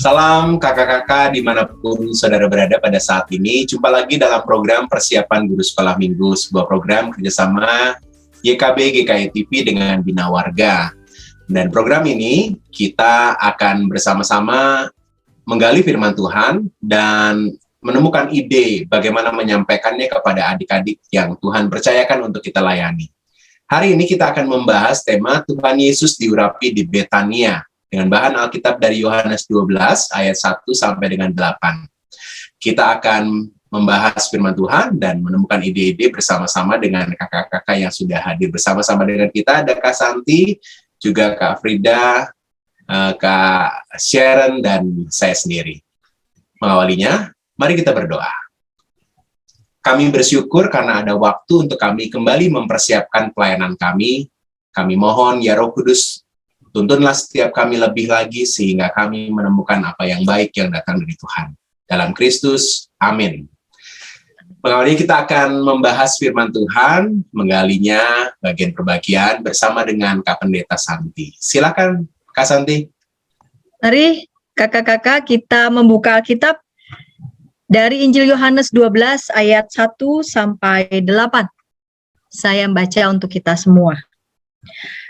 Salam kakak-kakak dimanapun saudara berada pada saat ini. Jumpa lagi dalam program Persiapan Guru Sekolah Minggu, sebuah program kerjasama YKB GKI TV dengan Bina Warga. Dan program ini kita akan bersama-sama menggali firman Tuhan dan menemukan ide bagaimana menyampaikannya kepada adik-adik yang Tuhan percayakan untuk kita layani. Hari ini kita akan membahas tema Tuhan Yesus diurapi di Betania dengan bahan Alkitab dari Yohanes 12 ayat 1 sampai dengan 8. Kita akan membahas firman Tuhan dan menemukan ide-ide bersama-sama dengan kakak-kakak yang sudah hadir bersama-sama dengan kita. Ada Kak Santi, juga Kak Frida, Kak Sharon, dan saya sendiri. Mengawalinya, mari kita berdoa. Kami bersyukur karena ada waktu untuk kami kembali mempersiapkan pelayanan kami. Kami mohon ya Roh Kudus, tuntunlah setiap kami lebih lagi sehingga kami menemukan apa yang baik yang datang dari Tuhan. Dalam Kristus, amin. Pengawalnya kita akan membahas firman Tuhan, menggalinya bagian per bagian bersama dengan Kak Pendeta Santi. Silakan Kak Santi. Mari kakak-kakak kita membuka Alkitab dari Injil Yohanes 12 ayat 1 sampai 8. Saya membaca untuk kita semua.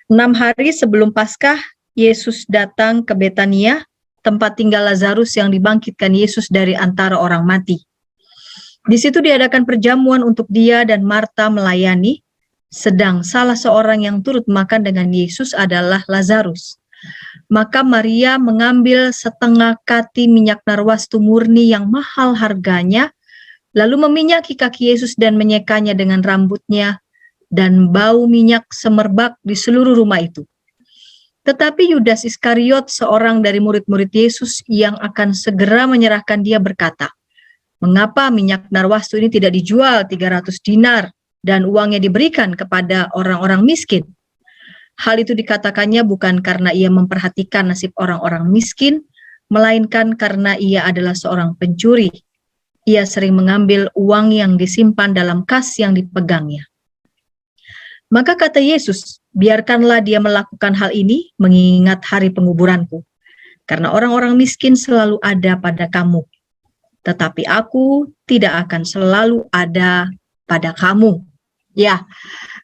6 hari sebelum Paskah, Yesus datang ke Betania, tempat tinggal Lazarus yang dibangkitkan Yesus dari antara orang mati. Di situ diadakan perjamuan untuk dia dan Marta melayani, sedang salah seorang yang turut makan dengan Yesus adalah Lazarus. Maka Maria mengambil setengah kati minyak narwastu murni yang mahal harganya, lalu meminyaki kaki Yesus dan menyekanya dengan rambutnya, dan bau minyak semerbak di seluruh rumah itu. Tetapi Yudas Iskariot, seorang dari murid-murid Yesus yang akan segera menyerahkan dia, berkata, "Mengapa minyak narwastu ini tidak dijual 300 dinar dan uangnya diberikan kepada orang-orang miskin?" Hal itu dikatakannya bukan karena ia memperhatikan nasib orang-orang miskin, melainkan karena ia adalah seorang pencuri. Ia sering mengambil uang yang disimpan dalam kas yang dipegangnya. Maka kata Yesus, "Biarkanlah dia melakukan hal ini mengingat hari penguburanku. Karena orang-orang miskin selalu ada pada kamu. Tetapi aku tidak akan selalu ada pada kamu." Ya,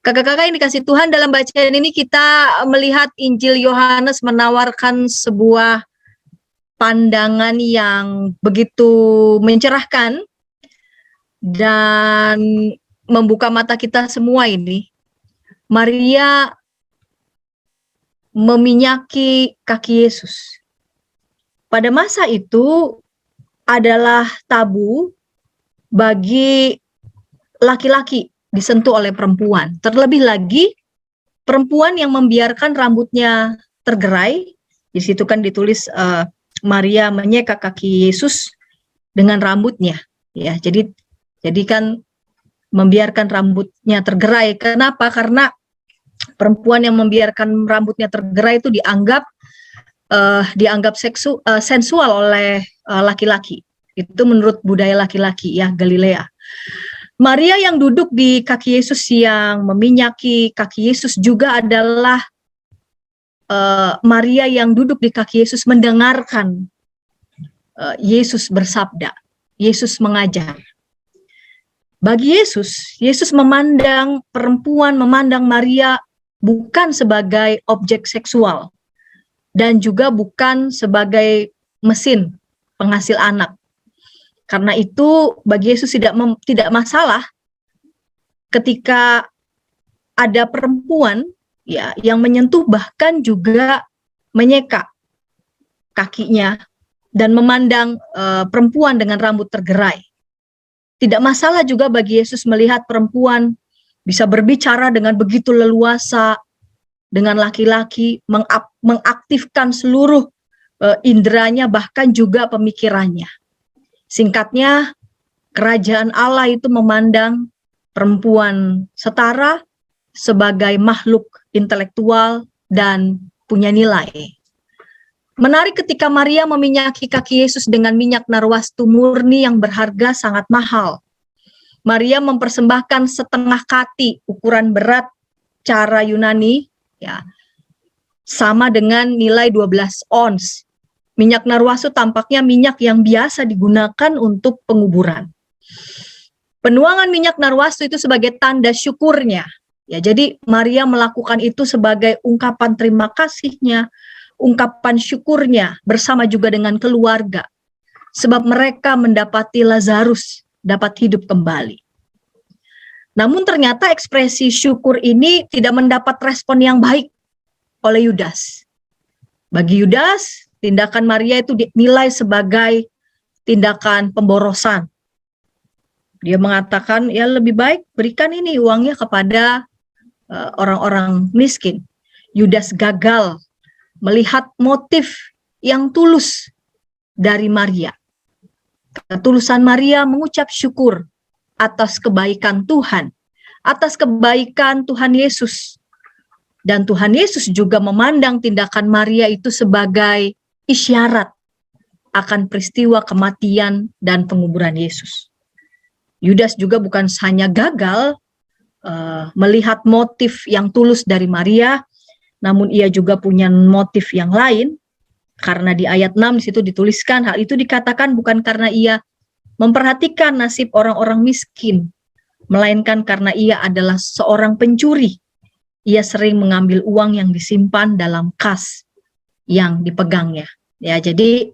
kakak-kakak yang dikasih Tuhan, dalam bacaan ini kita melihat Injil Yohanes menawarkan sebuah pandangan yang begitu mencerahkan dan membuka mata kita semua ini. Maria meminyaki kaki Yesus. Pada masa itu adalah tabu bagi laki-laki disentuh oleh perempuan. Terlebih lagi perempuan yang membiarkan rambutnya tergerai. Di situ kan ditulis Maria menyeka kaki Yesus dengan rambutnya. Ya, jadi kan membiarkan rambutnya tergerai. Kenapa? Karena perempuan yang membiarkan rambutnya tergerai itu dianggap sensual oleh laki-laki. Itu menurut budaya laki-laki ya, Galilea. Maria yang duduk di kaki Yesus, yang meminyaki kaki Yesus, juga adalah Maria yang duduk di kaki Yesus mendengarkan Yesus bersabda, Yesus mengajar. Bagi Yesus, Yesus memandang perempuan, memandang Maria bukan sebagai objek seksual dan juga bukan sebagai mesin penghasil anak. Karena itu bagi Yesus tidak masalah ketika ada perempuan ya yang menyentuh, bahkan juga menyeka kakinya dan memandang perempuan dengan rambut tergerai. Tidak masalah juga bagi Yesus melihat perempuan bisa berbicara dengan begitu leluasa dengan laki-laki, mengaktifkan seluruh inderanya, bahkan juga pemikirannya. Singkatnya, kerajaan Allah itu memandang perempuan setara sebagai makhluk intelektual dan punya nilai. Menarik ketika Maria meminyaki kaki Yesus dengan minyak narwastu murni yang berharga sangat mahal. Maria mempersembahkan setengah kati, ukuran berat cara Yunani, ya, sama dengan nilai 12 ons. minyak narwastu tampaknya minyak yang biasa digunakan untuk penguburan. Penuangan minyak narwastu itu sebagai tanda syukurnya. Ya, jadi Maria melakukan itu sebagai ungkapan terima kasihnya, ungkapan syukurnya bersama juga dengan keluarga. Sebab mereka mendapati Lazarus dapat hidup kembali. Namun ternyata ekspresi syukur ini tidak mendapat respon yang baik oleh Yudas. Bagi Yudas, tindakan Maria itu dinilai sebagai tindakan pemborosan. Dia mengatakan, ya lebih baik berikan ini uangnya kepada orang-orang miskin. Yudas gagal melihat motif yang tulus dari Maria. Ketulusan Maria mengucap syukur atas kebaikan Tuhan, atas kebaikan Tuhan Yesus. Dan Tuhan Yesus juga memandang tindakan Maria itu sebagai isyarat akan peristiwa kematian dan penguburan Yesus. Yudas juga bukan hanya gagal melihat motif yang tulus dari Maria, namun ia juga punya motif yang lain, karena di ayat 6 di situ dituliskan hal itu dikatakan bukan karena ia memperhatikan nasib orang-orang miskin, melainkan karena ia adalah seorang pencuri. Ia sering mengambil uang yang disimpan dalam kas yang dipegangnya. Ya, jadi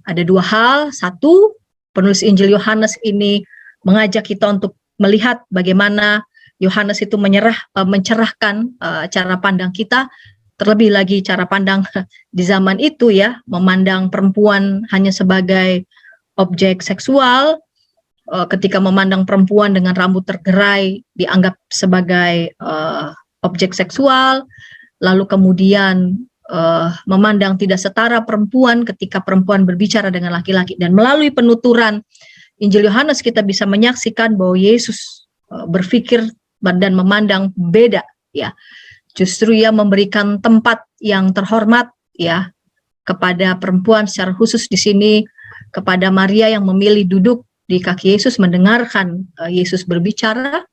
ada dua hal. Satu, penulis Injil Yohanes ini mengajak kita untuk melihat bagaimana Yohanes itu mencerahkan cara pandang kita, terlebih lagi cara pandang di zaman itu ya, memandang perempuan hanya sebagai objek seksual. Ketika memandang perempuan dengan rambut tergerai dianggap sebagai objek seksual, lalu kemudian memandang tidak setara perempuan ketika perempuan berbicara dengan laki-laki. Dan melalui penuturan Injil Yohanes kita bisa menyaksikan bahwa Yesus berpikir dan memandang beda ya. Justru ia memberikan tempat yang terhormat ya kepada perempuan, secara khusus di sini kepada Maria yang memilih duduk di kaki Yesus mendengarkan Yesus berbicara,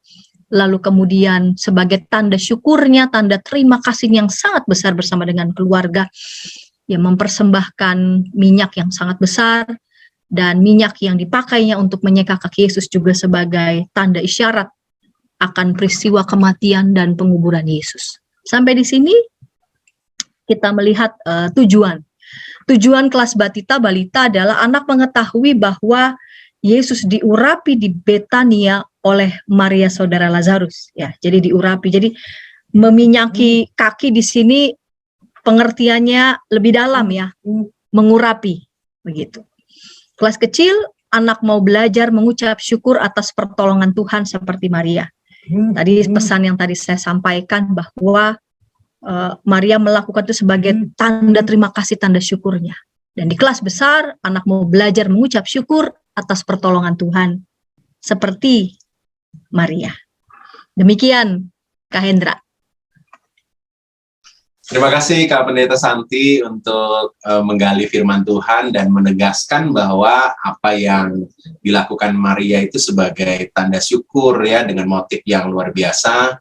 lalu kemudian sebagai tanda syukurnya, tanda terima kasih yang sangat besar bersama dengan keluarga, ya mempersembahkan minyak yang sangat besar, dan minyak yang dipakainya untuk menyeka kaki Yesus juga sebagai tanda isyarat akan peristiwa kematian dan penguburan Yesus. Sampai di sini kita melihat tujuan kelas balita adalah anak mengetahui bahwa Yesus diurapi di Betania oleh Maria saudara Lazarus ya. Jadi diurapi. Jadi meminyaki kaki di sini pengertiannya lebih dalam ya, mengurapi begitu. Kelas kecil anak mau belajar mengucap syukur atas pertolongan Tuhan seperti Maria. Tadi pesan yang tadi saya sampaikan bahwa Maria melakukan itu sebagai tanda terima kasih, tanda syukurnya. Dan di kelas besar anak mau belajar mengucap syukur atas pertolongan Tuhan seperti Maria. Demikian Kak Hendra. Terima kasih Kak Pendeta Santi untuk menggali firman Tuhan dan menegaskan bahwa apa yang dilakukan Maria itu sebagai tanda syukur ya, dengan motif yang luar biasa,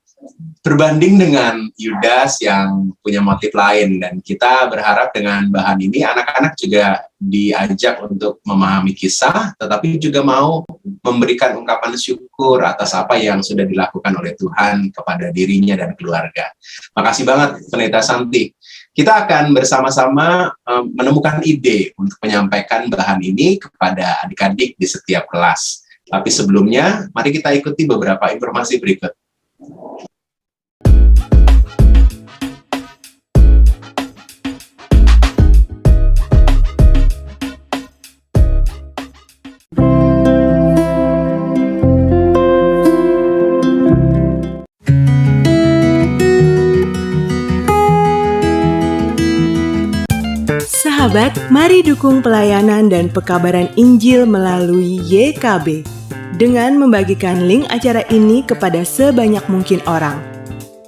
berbanding dengan Yudas yang punya motif lain. Dan kita berharap dengan bahan ini anak-anak juga diajak untuk memahami kisah, tetapi juga mau memberikan ungkapan syukur atas apa yang sudah dilakukan oleh Tuhan kepada dirinya dan keluarga. Makasih banget Pendeta Santi. Kita akan bersama-sama menemukan ide untuk menyampaikan bahan ini kepada adik-adik di setiap kelas. Tapi sebelumnya, mari kita ikuti beberapa informasi berikut. Sahabat, mari dukung pelayanan dan pekabaran Injil melalui YKB dengan membagikan link acara ini kepada sebanyak mungkin orang.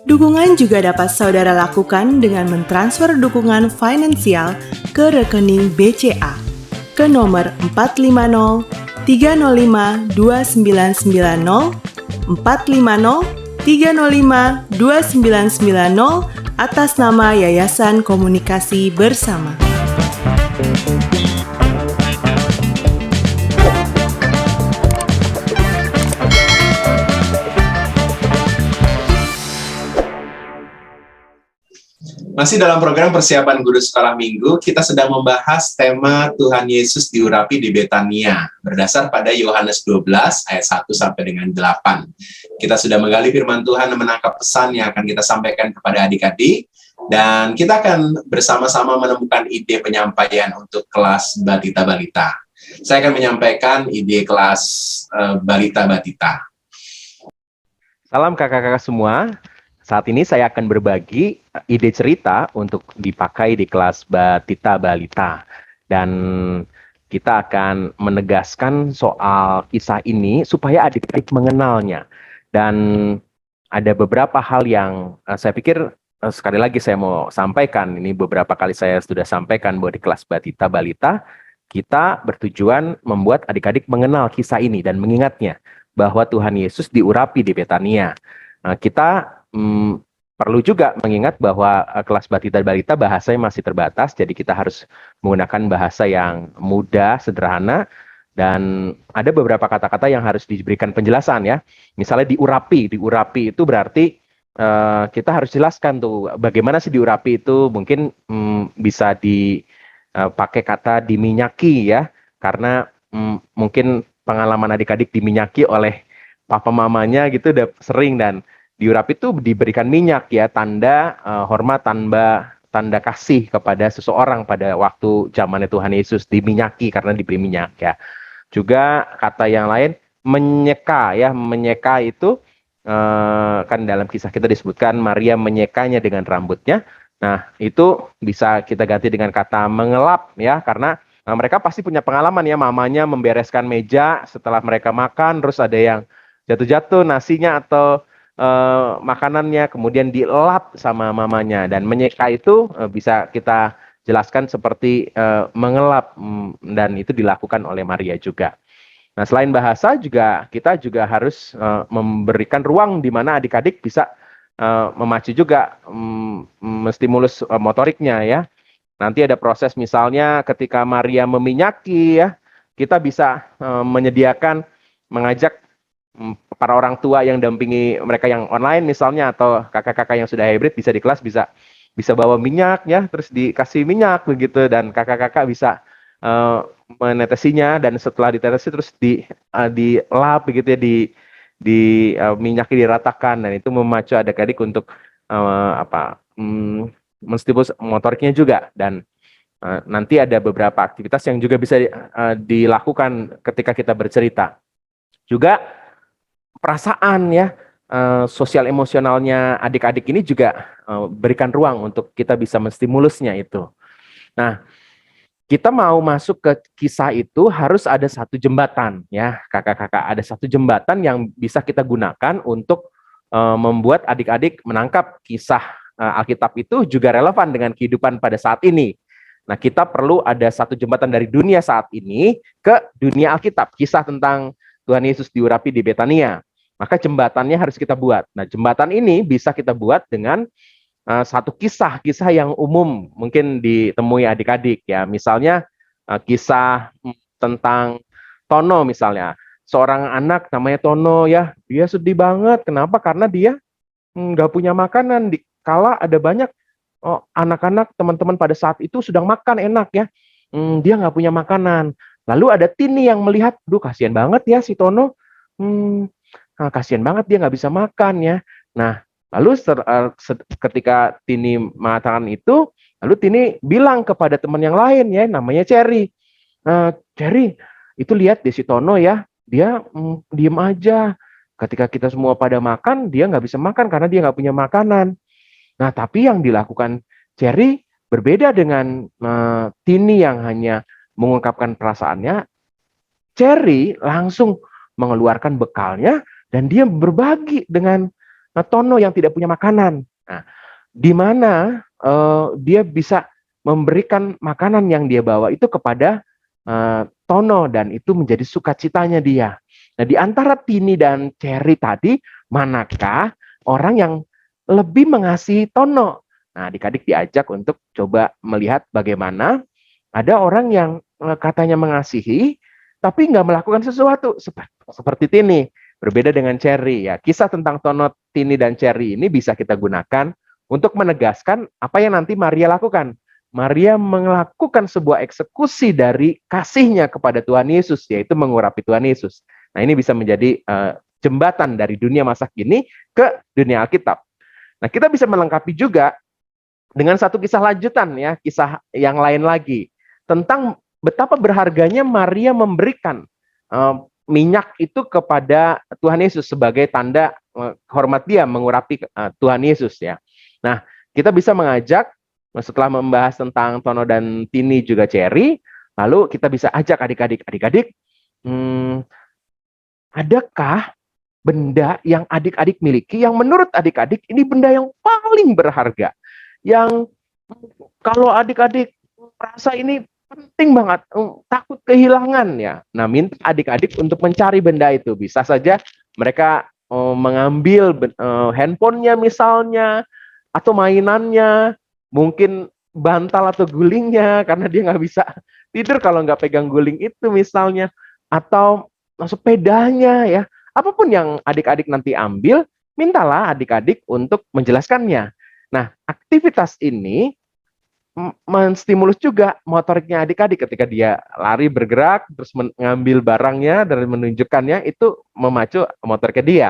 Dukungan juga dapat saudara lakukan dengan mentransfer dukungan finansial ke rekening BCA ke nomor 450 305 2990 450 305 2990 atas nama Yayasan Komunikasi Bersama. Masih dalam program persiapan guru sekolah minggu, kita sedang membahas tema Tuhan Yesus diurapi di Betania, berdasar pada Yohanes 12 ayat 1 sampai dengan 8. Kita sudah menggali firman Tuhan dan menangkap pesan yang akan kita sampaikan kepada adik-adik, dan kita akan bersama-sama menemukan ide penyampaian untuk kelas balita-balita. Saya akan menyampaikan ide kelas balita-balita. Salam kakak-kakak semua. Saat ini saya akan berbagi ide cerita untuk dipakai di kelas Batita Balita. Dan kita akan menegaskan soal kisah ini supaya adik-adik mengenalnya. Dan ada beberapa hal yang saya pikir sekali lagi saya mau sampaikan. Ini beberapa kali saya sudah sampaikan bahwa di kelas Batita Balita, kita bertujuan membuat adik-adik mengenal kisah ini dan mengingatnya bahwa Tuhan Yesus diurapi di Betania. Kita perlu juga mengingat bahwa kelas Batita Balita bahasanya masih terbatas, jadi kita harus menggunakan bahasa yang mudah, sederhana, dan ada beberapa kata-kata yang harus diberikan penjelasan ya. Misalnya diurapi itu berarti kita harus jelaskan tuh bagaimana sih diurapi itu. Mungkin bisa dipakai kata diminyaki ya, karena mungkin pengalaman adik-adik diminyaki oleh papa mamanya gitu udah sering, dan diurapi itu diberikan minyak ya, tanda hormat, tanda kasih kepada seseorang pada waktu zamannya Tuhan Yesus, diminyaki karena diberi minyak ya. Juga kata yang lain menyeka ya, menyeka itu kan dalam kisah kita disebutkan Maria menyekanya dengan rambutnya. Nah, itu bisa kita ganti dengan kata mengelap ya, karena mereka pasti punya pengalaman ya, mamanya membereskan meja setelah mereka makan, terus ada yang jatuh-jatuh nasinya atau makanannya, kemudian dielap sama mamanya. Dan menyeka itu bisa kita jelaskan seperti mengelap, dan itu dilakukan oleh Maria juga. Nah, selain bahasa juga kita juga harus memberikan ruang di mana adik-adik bisa memacu juga stimulus motoriknya ya. Nanti ada proses misalnya ketika Maria meminyaki ya, kita bisa menyediakan, mengajak para orang tua yang dampingi mereka yang online misalnya, atau kakak-kakak yang sudah hybrid bisa di kelas bisa bawa minyak ya, terus dikasih minyak begitu, dan kakak-kakak bisa menetesinya, dan setelah ditetesi terus dilap begitu ya, di minyaknya diratakan, dan itu memacu adik-adik untuk menstimulus motoriknya juga. Dan nanti ada beberapa aktivitas yang juga bisa dilakukan ketika kita bercerita. Juga perasaan ya, sosial emosionalnya adik-adik ini juga berikan ruang untuk kita bisa menstimulusnya itu. Nah, kita mau masuk ke kisah itu harus ada satu jembatan ya, kakak-kakak, ada satu jembatan yang bisa kita gunakan untuk membuat adik-adik menangkap kisah Alkitab itu juga relevan dengan kehidupan pada saat ini. Nah, kita perlu ada satu jembatan dari dunia saat ini ke dunia Alkitab, kisah tentang Tuhan Yesus diurapi di Betania. Maka jembatannya harus kita buat. Nah, jembatan ini bisa kita buat dengan satu kisah yang umum mungkin ditemui adik-adik ya. Misalnya kisah tentang Tono misalnya. Seorang anak namanya Tono ya, dia sedih banget. Kenapa? Karena dia nggak punya makanan. Kala ada banyak anak-anak teman-teman pada saat itu sedang makan enak ya. Dia nggak punya makanan. Lalu ada Tini yang melihat, duh kasihan banget ya si Tono. Kasihan banget dia nggak bisa makan ya. Nah, lalu ketika Tini mengatakan itu, lalu Tini bilang kepada teman yang lain ya, namanya Cherry. Cherry, itu lihat deh si Tono ya, dia diem aja. Ketika kita semua pada makan, dia nggak bisa makan karena dia nggak punya makanan. Nah, tapi yang dilakukan Cherry berbeda dengan Tini yang hanya mengungkapkan perasaannya. Cherry langsung mengeluarkan bekalnya, dan dia berbagi dengan Tono yang tidak punya makanan. Nah, di mana dia bisa memberikan makanan yang dia bawa itu kepada Tono, dan itu menjadi sukacitanya dia. Nah, di antara Tini dan Cherry tadi, manakah orang yang lebih mengasihi Tono? Nah, adik-adik diajak untuk coba melihat bagaimana ada orang yang katanya mengasihi, tapi nggak melakukan sesuatu seperti Tini. Berbeda dengan Cherry ya. Kisah tentang Tono, Tini, dan Cherry ini bisa kita gunakan untuk menegaskan apa yang nanti Maria lakukan. Maria melakukan sebuah eksekusi dari kasihnya kepada Tuhan Yesus, yaitu mengurapi Tuhan Yesus. Nah, ini bisa menjadi jembatan dari dunia masa kini ke dunia Alkitab. Nah, kita bisa melengkapi juga dengan satu kisah lanjutan ya, kisah yang lain lagi tentang betapa berharganya Maria memberikan minyak itu kepada Tuhan Yesus sebagai tanda hormat dia mengurapi Tuhan Yesus ya. Nah, kita bisa mengajak setelah membahas tentang Tono dan Tini juga Cherry, lalu kita bisa ajak adik-adik, adakah benda yang adik-adik miliki yang menurut adik-adik ini benda yang paling berharga, yang kalau adik-adik merasa ini penting banget, takut kehilangan ya. Nah, minta adik-adik untuk mencari benda itu. Bisa saja mereka mengambil handphonenya misalnya, atau mainannya, mungkin bantal atau gulingnya, karena dia nggak bisa tidur kalau nggak pegang guling itu misalnya, atau sepedanya ya. Apapun yang adik-adik nanti ambil, mintalah adik-adik untuk menjelaskannya. Nah, aktivitas ini menstimulus juga motoriknya adik-adik ketika dia lari bergerak, terus mengambil barangnya dan menunjukkannya, itu memacu motoriknya dia.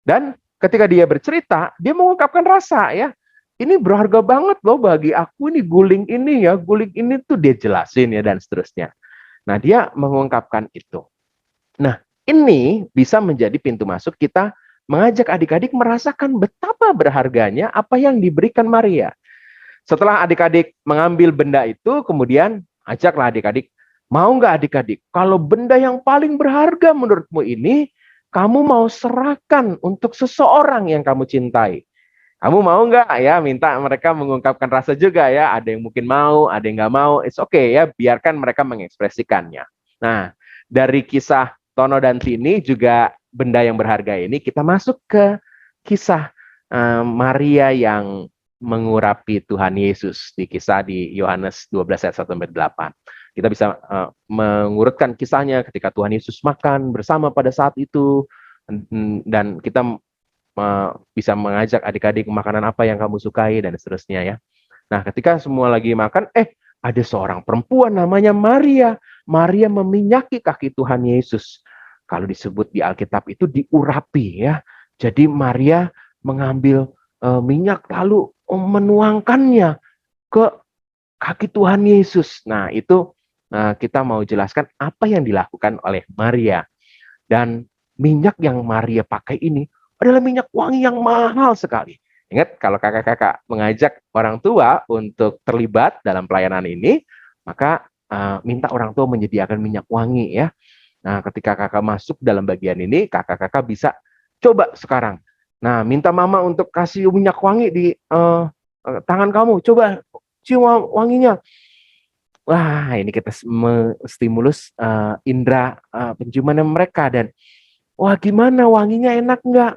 Dan ketika dia bercerita, dia mengungkapkan rasa ya. Ini berharga banget loh bagi aku, ini guling ini ya, guling ini tuh dia jelasin ya dan seterusnya. Nah, dia mengungkapkan itu. Nah, ini bisa menjadi pintu masuk kita mengajak adik-adik merasakan betapa berharganya apa yang diberikan Maria. Setelah adik-adik mengambil benda itu, kemudian ajaklah adik-adik, mau nggak adik-adik, kalau benda yang paling berharga menurutmu ini, kamu mau serahkan untuk seseorang yang kamu cintai. Kamu mau nggak ya, minta mereka mengungkapkan rasa juga ya, ada yang mungkin mau, ada yang nggak mau, it's okay ya, biarkan mereka mengekspresikannya. Nah, dari kisah Tono dan Tini juga benda yang berharga ini, kita masuk ke kisah Maria yang mengurapi Tuhan Yesus di kisah di Yohanes 12 ayat 1-8. Kita bisa mengurutkan kisahnya ketika Tuhan Yesus makan bersama pada saat itu, dan kita bisa mengajak adik-adik makanan apa yang kamu sukai dan seterusnya ya. Nah, ketika semua lagi makan, ada seorang perempuan namanya Maria. Maria meminyaki kaki Tuhan Yesus. Kalau disebut di Alkitab itu diurapi ya. Jadi Maria mengambil minyak lalu menuangkannya ke kaki Tuhan Yesus. Nah, itu kita mau jelaskan apa yang dilakukan oleh Maria. Dan minyak yang Maria pakai ini adalah minyak wangi yang mahal sekali. Ingat, kalau kakak-kakak mengajak orang tua untuk terlibat dalam pelayanan ini, maka minta orang tua menyediakan minyak wangi ya. Nah, ketika kakak masuk dalam bagian ini, kakak-kakak bisa coba sekarang. Nah, minta mama untuk kasih minyak wangi di tangan kamu. Coba cium wanginya. Wah, ini kita menstimulus indera penciuman mereka. Dan wah, gimana wanginya, enak nggak?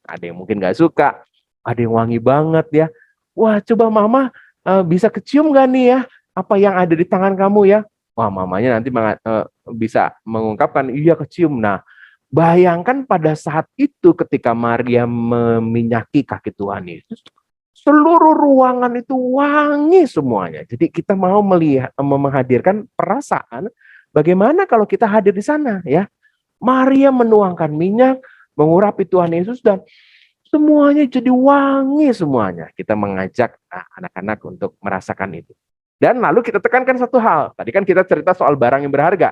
Ada yang mungkin nggak suka. Ada yang wangi banget ya. Wah, coba mama bisa kecium nggak nih ya? Apa yang ada di tangan kamu ya? Wah, mamanya nanti bisa mengungkapkan, iya kecium. Nah, bayangkan pada saat itu ketika Maria meminyaki kaki Tuhan Yesus, seluruh ruangan itu wangi semuanya. Jadi kita mau melihat, menghadirkan perasaan bagaimana kalau kita hadir di sana ya. Maria menuangkan minyak, mengurapi Tuhan Yesus, dan semuanya jadi wangi semuanya. Kita mengajak anak-anak untuk merasakan itu. Dan lalu kita tekankan satu hal. Tadi kan kita cerita soal barang yang berharga.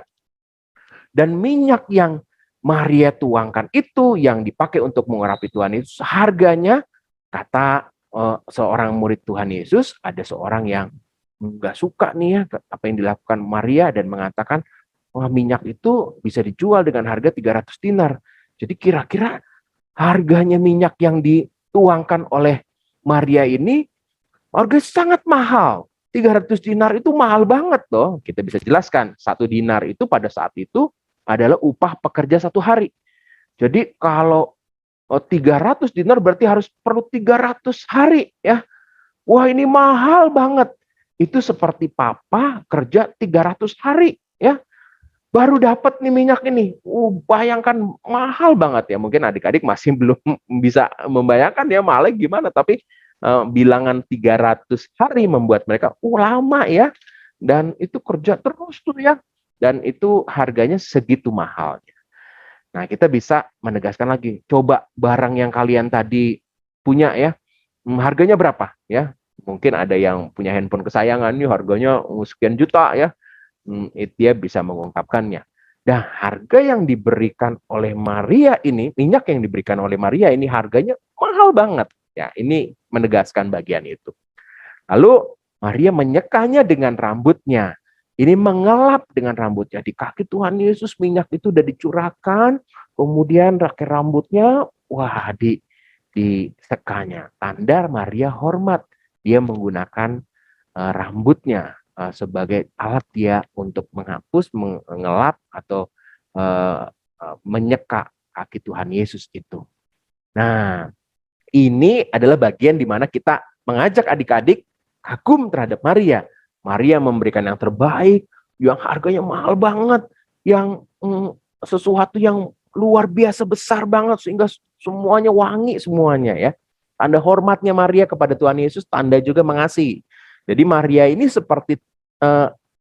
Dan minyak yang Maria tuangkan itu yang dipakai untuk mengurapi Tuhan Yesus, harganya, kata seorang murid Tuhan Yesus, ada seorang yang nggak suka nih ya apa yang dilakukan Maria dan mengatakan, wah, minyak itu bisa dijual dengan harga 300 dinar. Jadi kira-kira harganya minyak yang dituangkan oleh Maria ini harga sangat mahal. 300 dinar itu mahal banget loh. Kita bisa jelaskan, 1 dinar itu pada saat itu adalah upah pekerja 1 hari. Jadi kalau 300 dinar berarti harus perlu 300 hari ya. Wah, ini mahal banget. Itu seperti papa kerja 300 hari ya. Baru dapat nih minyak ini. Bayangkan mahal banget ya. Mungkin adik-adik masih belum bisa membayangkan ya mahalnya gimana. Tapi bilangan 300 hari membuat mereka lama ya, dan itu kerja terus tuh ya, dan itu harganya segitu mahalnya. Nah, kita bisa menegaskan lagi, coba barang yang kalian tadi punya ya, harganya berapa ya? Mungkin ada yang punya handphone kesayangan nih, harganya sekian juta ya. Dia bisa mengungkapkannya. Nah, harga yang diberikan oleh Maria ini, minyak yang diberikan oleh Maria ini harganya mahal banget. Ya, ini menegaskan bagian itu. Lalu Maria menyekanya dengan rambutnya. Ini mengelap dengan rambutnya. Di kaki Tuhan Yesus minyak itu udah dicurahkan, kemudian rakyat rambutnya, wah, disekanya. Tanda Maria hormat. Dia menggunakan rambutnya sebagai alat dia untuk menghapus, mengelap, atau menyeka kaki Tuhan Yesus itu. Nah, ini adalah bagian di mana kita mengajak adik-adik kagum terhadap Maria. Maria memberikan yang terbaik, yang harganya mahal banget, yang sesuatu yang luar biasa besar banget, sehingga semuanya wangi semuanya ya. Tanda hormatnya Maria kepada Tuhan Yesus, tanda juga mengasihi. Jadi Maria ini seperti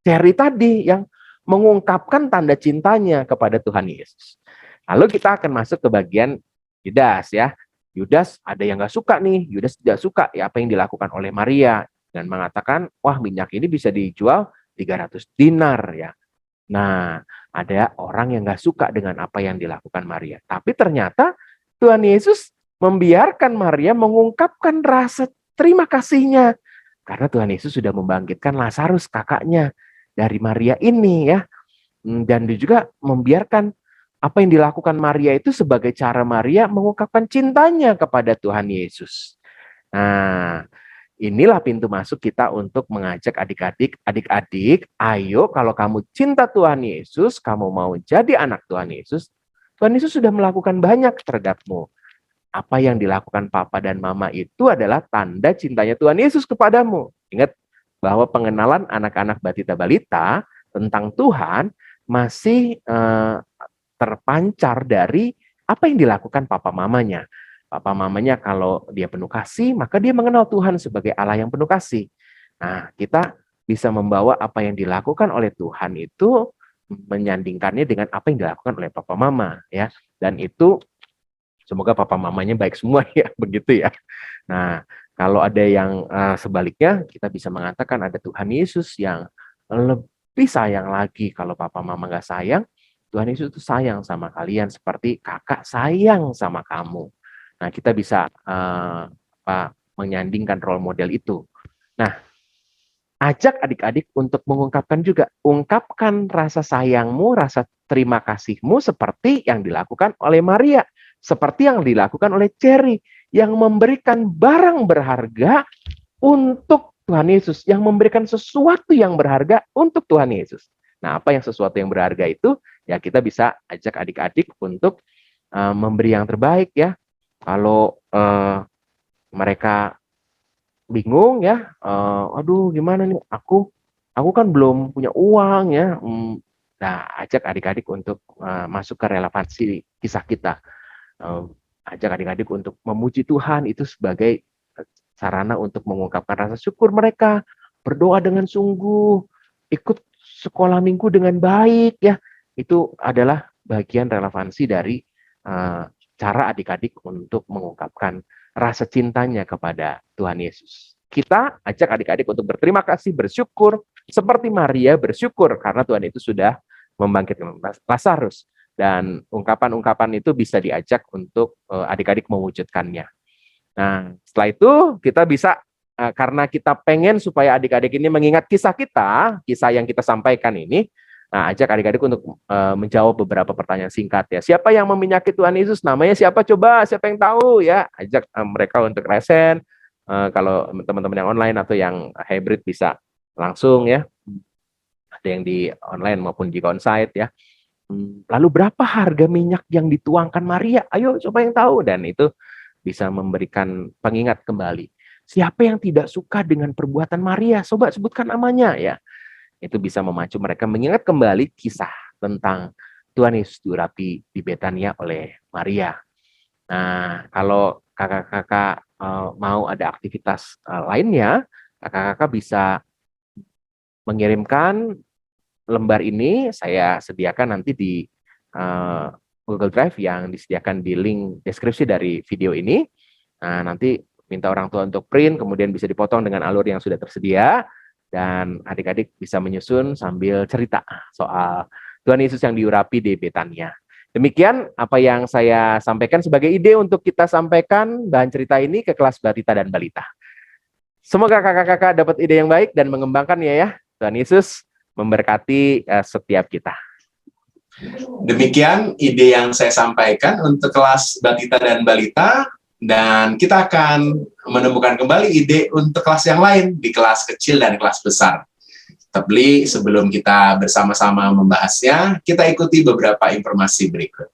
Cherry tadi yang mengungkapkan tanda cintanya kepada Tuhan Yesus. Lalu kita akan masuk ke bagian Yudas ya. Yudas ada yang nggak suka nih, Yudas tidak suka ya apa yang dilakukan oleh Maria, dan mengatakan, wah, minyak ini bisa dijual 300 dinar ya. Nah, ada orang yang nggak suka dengan apa yang dilakukan Maria. Tapi ternyata Tuhan Yesus membiarkan Maria mengungkapkan rasa terima kasihnya. Karena Tuhan Yesus sudah membangkitkan Lazarus, kakaknya dari Maria ini ya. Dan dia juga membiarkan apa yang dilakukan Maria itu sebagai cara Maria mengungkapkan cintanya kepada Tuhan Yesus. Nah, inilah pintu masuk kita untuk mengajak adik-adik, ayo kalau kamu cinta Tuhan Yesus, kamu mau jadi anak Tuhan Yesus sudah melakukan banyak terhadapmu. Apa yang dilakukan Papa dan Mama itu adalah tanda cintanya Tuhan Yesus kepadamu. Ingat bahwa pengenalan anak-anak Batita Balita tentang Tuhan masih terpancar dari apa yang dilakukan Papa Mamanya. Papa Mamanya kalau dia penuh kasih, maka dia mengenal Tuhan sebagai Allah yang penuh kasih. Nah, kita bisa membawa apa yang dilakukan oleh Tuhan itu menyandingkannya dengan apa yang dilakukan oleh Papa Mama ya. Dan itu semoga Papa Mamanya baik semua ya, begitu ya. Nah, kalau ada yang sebaliknya, kita bisa mengatakan ada Tuhan Yesus yang lebih sayang lagi. Kalau Papa Mama nggak sayang, Tuhan Yesus itu sayang sama kalian seperti kakak sayang sama kamu. Nah, kita bisa menyandingkan role model itu. Nah, ajak adik-adik untuk mengungkapkan juga. Ungkapkan rasa sayangmu, rasa terima kasihmu seperti yang dilakukan oleh Maria. Seperti yang dilakukan oleh Cherry. Yang memberikan barang berharga untuk Tuhan Yesus. Yang memberikan sesuatu yang berharga untuk Tuhan Yesus. Nah, apa yang sesuatu yang berharga itu? Ya, kita bisa ajak adik-adik untuk memberi yang terbaik ya. Kalau mereka bingung ya, aduh gimana nih, aku kan belum punya uang ya. Nah, ajak adik-adik untuk masuk ke relevansi kisah kita. Ajak adik-adik untuk memuji Tuhan itu sebagai sarana untuk mengungkapkan rasa syukur mereka, berdoa dengan sungguh, ikut sekolah minggu dengan baik ya. Itu adalah bagian relevansi dari cara adik-adik untuk mengungkapkan rasa cintanya kepada Tuhan Yesus. Kita ajak adik-adik untuk berterima kasih, bersyukur, seperti Maria bersyukur karena Tuhan itu sudah membangkitkan Lazarus. Dan ungkapan-ungkapan itu bisa diajak untuk adik-adik mewujudkannya. Nah, setelah itu kita bisa, karena kita pengen supaya adik-adik ini mengingat kisah kita, kisah yang kita sampaikan ini, nah, ajak adik-adik untuk menjawab beberapa pertanyaan singkat ya. Siapa yang meminyaki Tuhan Yesus? Namanya siapa coba? Siapa yang tahu ya? Ajak mereka untuk resen. Kalau teman-teman yang online atau yang hybrid bisa langsung ya. Ada yang di online maupun di onsite ya. Lalu berapa harga minyak yang dituangkan Maria? Ayo coba yang tahu. Dan itu bisa memberikan pengingat kembali. Siapa yang tidak suka dengan perbuatan Maria? Coba sebutkan namanya ya. Itu bisa memacu mereka mengingat kembali kisah tentang Tuhan Yesus diurapi di Betania oleh Maria. Nah, kalau kakak-kakak mau ada aktivitas lainnya, kakak-kakak bisa mengirimkan lembar ini. Saya sediakan nanti di Google Drive yang disediakan di link deskripsi dari video ini. Nah, nanti minta orang tua untuk print, kemudian bisa dipotong dengan alur yang sudah tersedia, dan adik-adik bisa menyusun sambil cerita soal Tuhan Yesus yang diurapi di Betania. Demikian apa yang saya sampaikan sebagai ide untuk kita sampaikan bahan cerita ini ke kelas Batita dan Balita. Semoga kakak-kakak dapat ide yang baik dan mengembangkannya ya. Tuhan Yesus memberkati setiap kita. Demikian ide yang saya sampaikan untuk kelas Batita dan Balita, dan kita akan menemukan kembali ide untuk kelas yang lain di kelas kecil dan kelas besar. Tapi sebelum kita bersama-sama membahasnya, kita ikuti beberapa informasi berikut.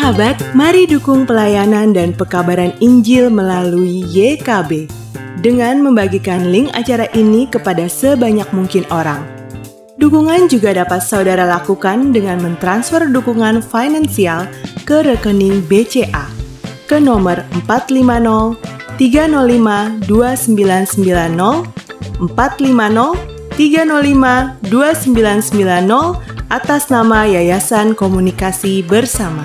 Sahabat, mari dukung pelayanan dan pekabaran Injil melalui YKB dengan membagikan link acara ini kepada sebanyak mungkin orang. Dukungan juga dapat saudara lakukan dengan mentransfer dukungan finansial ke rekening BCA ke nomor 450 305 2990 450 305 2990 atas nama Yayasan Komunikasi Bersama.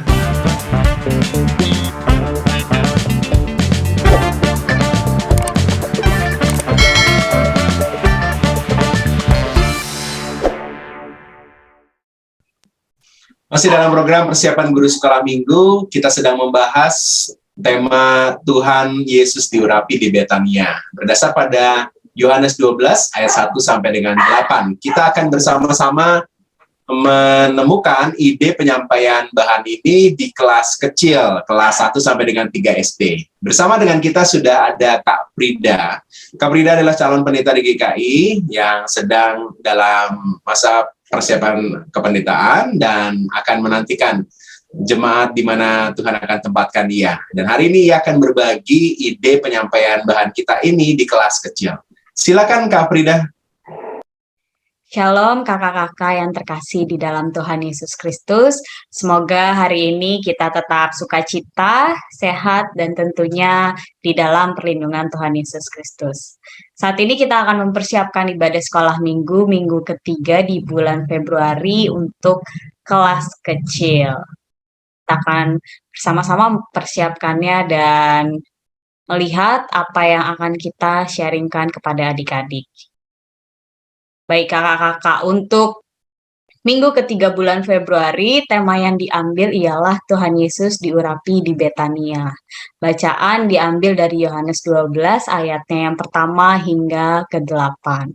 Masih dalam program persiapan guru sekolah minggu, kita sedang membahas tema Tuhan Yesus diurapi di Betania. Berdasar pada Yohanes 12 ayat 1 sampai dengan 8. Kita akan bersama-sama menemukan ide penyampaian bahan ini di kelas kecil, kelas 1 sampai dengan 3 SD. Bersama dengan kita sudah ada Kak Frida. Kak Frida adalah calon pendeta di GKI yang sedang dalam masa persiapan kependetaan dan akan menantikan jemaat di mana Tuhan akan tempatkan dia. Dan hari ini ia akan berbagi ide penyampaian bahan kita ini di kelas kecil. Silakan Kak Frida. Shalom kakak-kakak yang terkasih di dalam Tuhan Yesus Kristus. Semoga hari ini kita tetap sukacita, sehat, dan tentunya di dalam perlindungan Tuhan Yesus Kristus. Saat ini kita akan mempersiapkan ibadah sekolah minggu, minggu ketiga di bulan Februari untuk kelas kecil. Kita akan bersama-sama mempersiapkannya dan melihat apa yang akan kita sharingkan kepada adik-adik. Baik kakak-kakak, untuk minggu ketiga bulan Februari, tema yang diambil ialah Tuhan Yesus diurapi di Betania. Bacaan diambil dari Yohanes 12 ayatnya yang pertama hingga ke-8.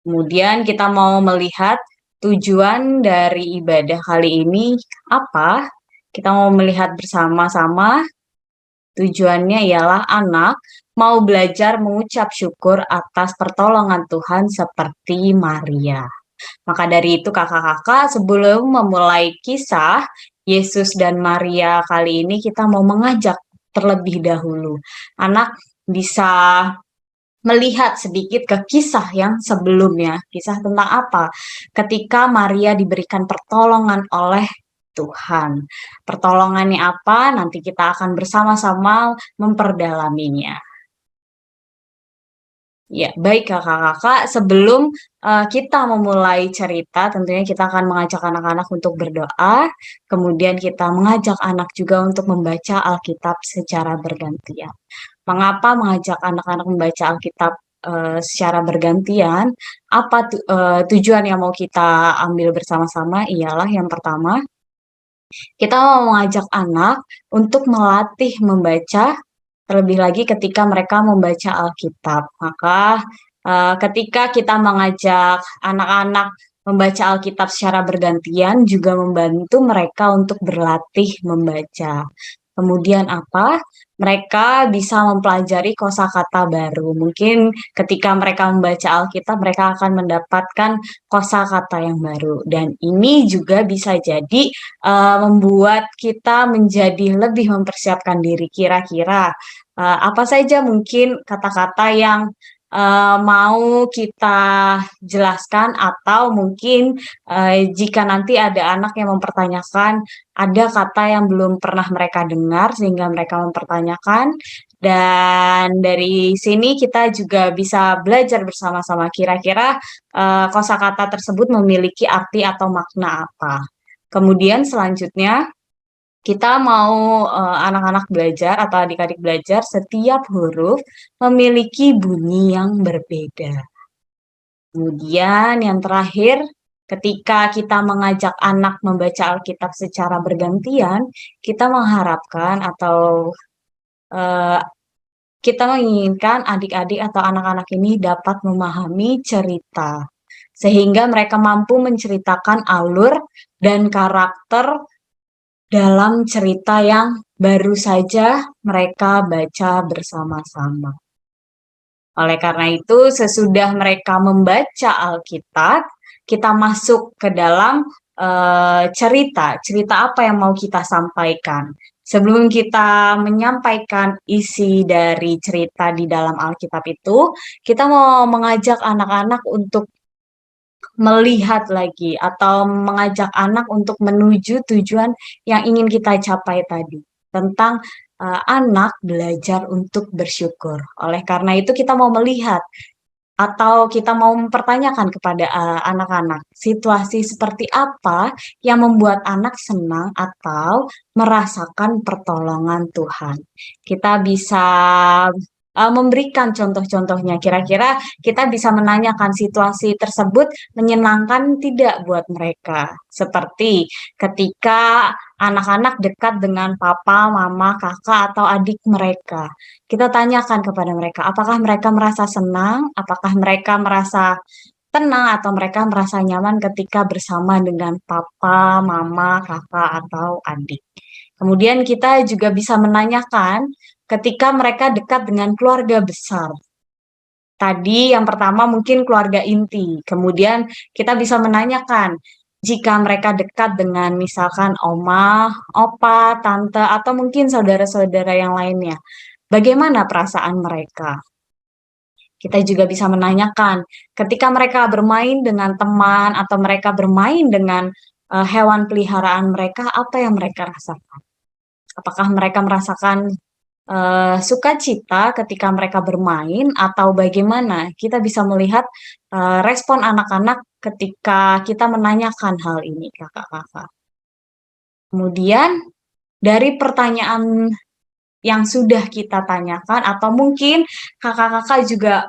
Kemudian kita mau melihat tujuan dari ibadah kali ini apa? Kita mau melihat bersama-sama. Tujuannya ialah anak mau belajar mengucap syukur atas pertolongan Tuhan seperti Maria. Maka dari itu kakak-kakak, sebelum memulai kisah Yesus dan Maria kali ini, kita mau mengajak terlebih dahulu anak bisa melihat sedikit ke kisah yang sebelumnya. Kisah tentang apa? Ketika Maria diberikan pertolongan oleh Tuhan. Pertolongannya apa? Nanti kita akan bersama-sama memperdalaminya. Ya, baik kakak-kakak, sebelum kita memulai cerita, tentunya kita akan mengajak anak-anak untuk berdoa, kemudian kita mengajak anak juga untuk membaca Alkitab secara bergantian. Mengapa mengajak anak-anak membaca Alkitab secara bergantian? Apa tujuan yang mau kita ambil bersama-sama? Ialah yang pertama, kita mau mengajak anak untuk melatih membaca, terlebih lagi ketika mereka membaca Alkitab. Maka ketika kita mengajak anak-anak membaca Alkitab secara bergantian juga membantu mereka untuk berlatih membaca. Kemudian apa? Mereka bisa mempelajari kosakata baru. Mungkin ketika mereka membaca Alkitab, mereka akan mendapatkan kosakata yang baru. Dan ini juga bisa jadi membuat kita menjadi lebih mempersiapkan diri. Kira-kira apa saja mungkin kata-kata yang mau kita jelaskan, atau mungkin jika nanti ada anak yang mempertanyakan, ada kata yang belum pernah mereka dengar sehingga mereka mempertanyakan, dan dari sini kita juga bisa belajar bersama-sama kira-kira kosakata tersebut memiliki arti atau makna apa. Kemudian selanjutnya kita mau anak-anak belajar atau adik-adik belajar setiap huruf memiliki bunyi yang berbeda. Kemudian yang terakhir, ketika kita mengajak anak membaca Alkitab secara bergantian, kita mengharapkan atau kita menginginkan adik-adik atau anak-anak ini dapat memahami cerita, sehingga mereka mampu menceritakan alur dan karakter dalam cerita yang baru saja mereka baca bersama-sama. Oleh karena itu, sesudah mereka membaca Alkitab, kita masuk ke dalam cerita apa yang mau kita sampaikan. Sebelum kita menyampaikan isi dari cerita di dalam Alkitab itu, kita mau mengajak anak-anak untuk melihat lagi atau mengajak anak untuk menuju tujuan yang ingin kita capai tadi, tentang anak belajar untuk bersyukur. Oleh karena itu kita mau melihat atau kita mau mempertanyakan kepada anak-anak, situasi seperti apa yang membuat anak senang atau merasakan pertolongan Tuhan. Kita bisa memberikan contoh-contohnya. Kira-kira kita bisa menanyakan situasi tersebut menyenangkan tidak buat mereka. Seperti ketika anak-anak dekat dengan papa, mama, kakak, atau adik mereka. Kita tanyakan kepada mereka, apakah mereka merasa senang, apakah mereka merasa tenang, atau mereka merasa nyaman ketika bersama dengan papa, mama, kakak, atau adik. Kemudian kita juga bisa menanyakan ketika mereka dekat dengan keluarga besar. Tadi yang pertama mungkin keluarga inti. Kemudian kita bisa menanyakan jika mereka dekat dengan misalkan oma, opa, tante, atau mungkin saudara-saudara yang lainnya. Bagaimana perasaan mereka? Kita juga bisa menanyakan ketika mereka bermain dengan teman atau mereka bermain dengan hewan peliharaan mereka, apa yang mereka rasakan? Apakah mereka merasakan sukacita ketika mereka bermain, atau bagaimana? Kita bisa melihat respon anak-anak ketika kita menanyakan hal ini, kakak-kakak. Kemudian dari pertanyaan yang sudah kita tanyakan, atau mungkin kakak-kakak juga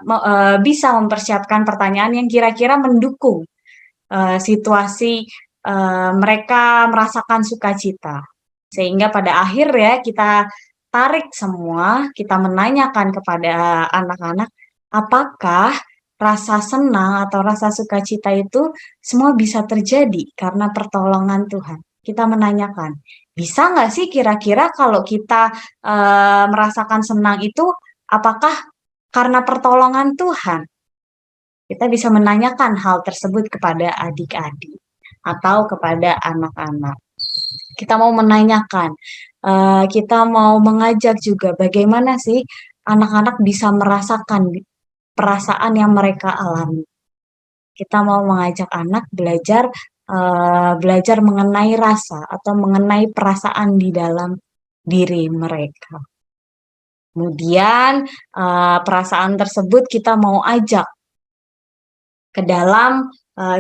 bisa mempersiapkan pertanyaan yang kira-kira mendukung situasi mereka merasakan sukacita. Sehingga pada akhir ya kita tarik semua, kita menanyakan kepada anak-anak, apakah rasa senang atau rasa sukacita itu semua bisa terjadi karena pertolongan Tuhan. Kita menanyakan, bisa nggak sih kira-kira kalau kita merasakan senang itu, apakah karena pertolongan Tuhan? Kita bisa menanyakan hal tersebut kepada adik-adik atau kepada anak-anak. Kita mau menanyakan, kita mau mengajak juga bagaimana sih anak-anak bisa merasakan perasaan yang mereka alami. Kita mau mengajak anak belajar mengenai rasa atau mengenai perasaan di dalam diri mereka. Kemudian perasaan tersebut kita mau ajak ke dalam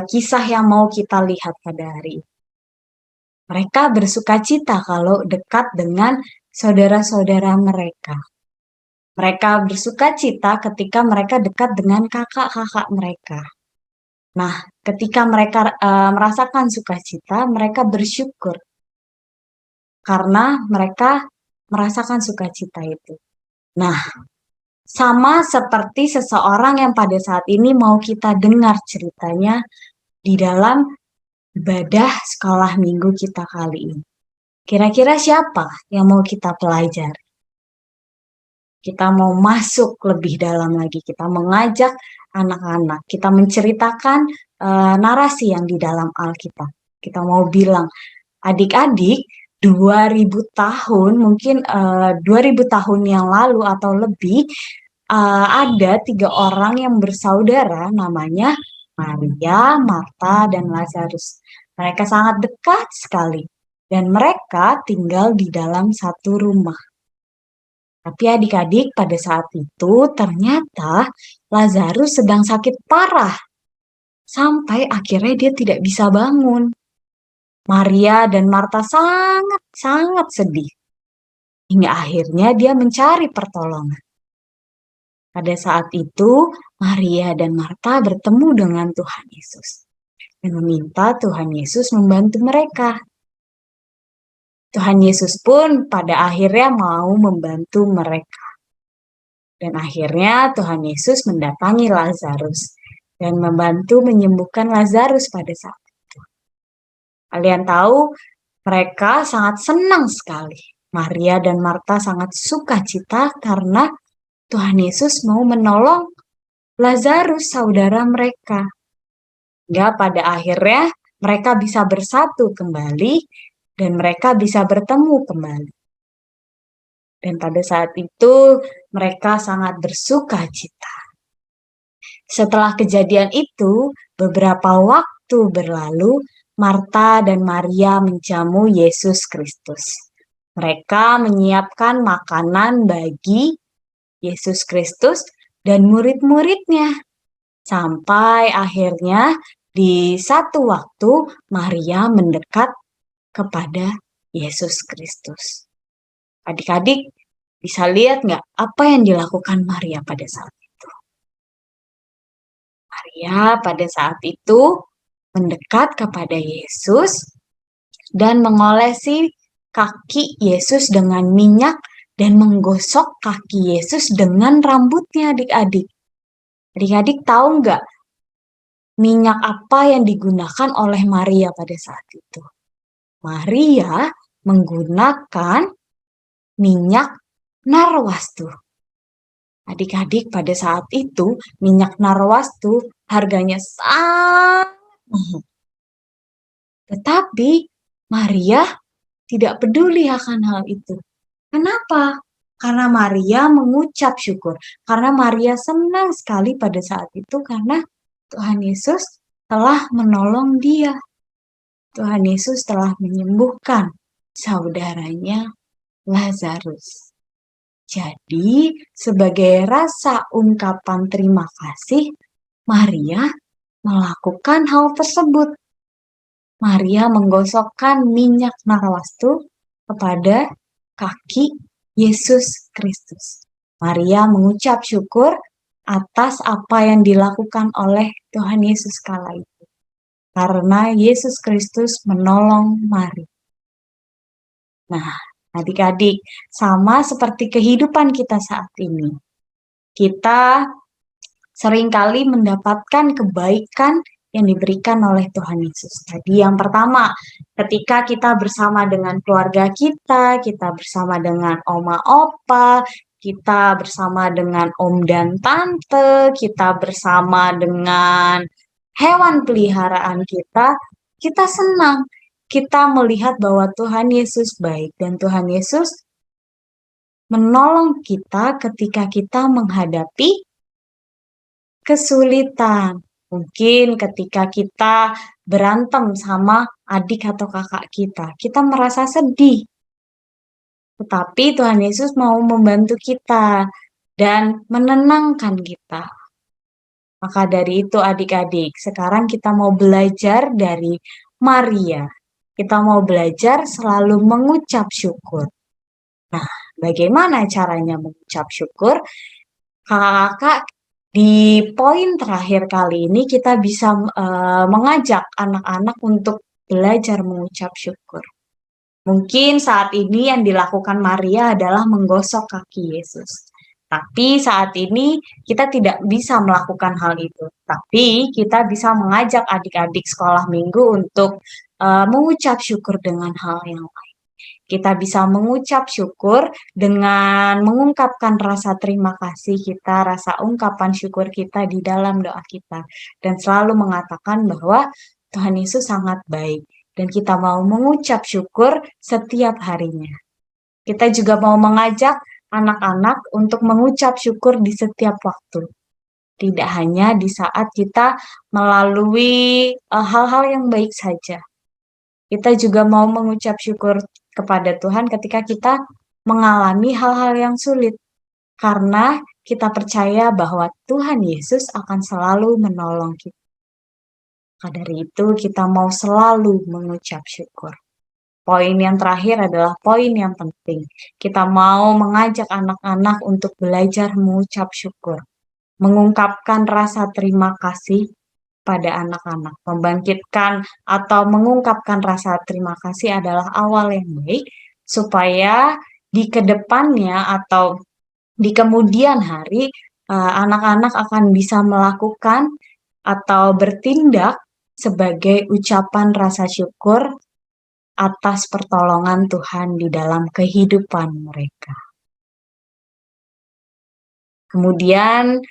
kisah yang mau kita lihat pada hari ini. Mereka bersukacita kalau dekat dengan saudara-saudara mereka. Mereka bersukacita ketika mereka dekat dengan kakak-kakak mereka. Nah, ketika mereka merasakan sukacita, mereka bersyukur karena mereka merasakan sukacita itu. Nah, sama seperti seseorang yang pada saat ini mau kita dengar ceritanya di dalam ibadah sekolah minggu kita kali ini. Kira-kira siapa yang mau kita pelajari? Kita mau masuk lebih dalam lagi, kita mengajak anak-anak, kita menceritakan narasi yang di dalam Alkitab. Kita mau bilang, adik-adik, 2000 tahun, mungkin 2000 tahun yang lalu atau lebih, ada 3 orang yang bersaudara namanya Maria, Marta, dan Lazarus. Mereka sangat dekat sekali dan mereka tinggal di dalam satu rumah. Tapi adik-adik, pada saat itu ternyata Lazarus sedang sakit parah sampai akhirnya dia tidak bisa bangun. Maria dan Marta sangat sedih. Hingga akhirnya dia mencari pertolongan. Pada saat itu, Maria dan Marta bertemu dengan Tuhan Yesus dan meminta Tuhan Yesus membantu mereka. Tuhan Yesus pun pada akhirnya mau membantu mereka. Dan akhirnya Tuhan Yesus mendatangi Lazarus dan membantu menyembuhkan Lazarus pada saat itu. Kalian tahu, mereka sangat senang sekali. Maria dan Marta sangat sukacita karena Tuhan Yesus mau menolong Lazarus, saudara mereka. Hingga pada akhirnya mereka bisa bersatu kembali dan mereka bisa bertemu kembali. Dan pada saat itu mereka sangat bersukacita. Setelah kejadian itu, beberapa waktu berlalu, Marta dan Maria menjamu Yesus Kristus. Mereka menyiapkan makanan bagi Yesus Kristus dan murid-muridnya. Sampai akhirnya di satu waktu Maria mendekat kepada Yesus Kristus. Adik-adik bisa lihat nggak apa yang dilakukan Maria pada saat itu? Maria pada saat itu mendekat kepada Yesus dan mengolesi kaki Yesus dengan minyak dan menggosok kaki Yesus dengan rambutnya, adik-adik. Adik-adik tahu nggak minyak apa yang digunakan oleh Maria pada saat itu? Maria menggunakan minyak narwastu. Adik-adik, pada saat itu minyak narwastu harganya sangat mahal. Tetapi Maria tidak peduli akan hal itu. Kenapa? Karena Maria mengucap syukur. Karena Maria senang sekali pada saat itu karena Tuhan Yesus telah menolong dia. Tuhan Yesus telah menyembuhkan saudaranya Lazarus. Jadi, sebagai rasa ungkapan terima kasih, Maria melakukan hal tersebut. Maria menggosokkan minyak narwastu kepada kaki Yesus Kristus. Maria mengucap syukur atas apa yang dilakukan oleh Tuhan Yesus kala itu. Karena Yesus Kristus menolong Maria. Nah, adik-adik, sama seperti kehidupan kita saat ini. Kita seringkali mendapatkan kebaikan yang diberikan oleh Tuhan Yesus. Tadi yang pertama, ketika kita bersama dengan keluarga kita bersama dengan oma opa, kita bersama dengan om dan tante, kita bersama dengan hewan peliharaan kita senang. Kita melihat bahwa Tuhan Yesus baik dan Tuhan Yesus menolong kita ketika kita menghadapi kesulitan. Mungkin ketika kita berantem sama adik atau kakak kita merasa sedih. Tetapi Tuhan Yesus mau membantu kita dan menenangkan kita. Maka dari itu adik-adik, sekarang kita mau belajar dari Maria. Kita mau belajar selalu mengucap syukur. Nah, bagaimana caranya mengucap syukur? Kakak-kakak, di poin terakhir kali ini kita bisa mengajak anak-anak untuk belajar mengucap syukur. Mungkin saat ini yang dilakukan Maria adalah menggosok kaki Yesus. Tapi saat ini kita tidak bisa melakukan hal itu. Tapi kita bisa mengajak adik-adik sekolah minggu untuk mengucap syukur dengan hal yang lain. Kita bisa mengucap syukur dengan mengungkapkan rasa terima kasih kita, rasa ungkapan syukur kita di dalam doa kita. Dan selalu mengatakan bahwa Tuhan Yesus sangat baik. Dan kita mau mengucap syukur setiap harinya. Kita juga mau mengajak anak-anak untuk mengucap syukur di setiap waktu. Tidak hanya di saat kita melalui hal-hal yang baik saja. Kita juga mau mengucap syukur kepada Tuhan ketika kita mengalami hal-hal yang sulit. Karena kita percaya bahwa Tuhan Yesus akan selalu menolong kita. Maka dari itu kita mau selalu mengucap syukur. Poin yang terakhir adalah poin yang penting. Kita mau mengajak anak-anak untuk belajar mengucap syukur. Mengungkapkan rasa terima kasih pada anak-anak. Membangkitkan atau mengungkapkan rasa terima kasih adalah awal yang baik supaya di kedepannya atau di kemudian hari anak-anak akan bisa melakukan atau bertindak sebagai ucapan rasa syukur atas pertolongan Tuhan di dalam kehidupan mereka. Kemudian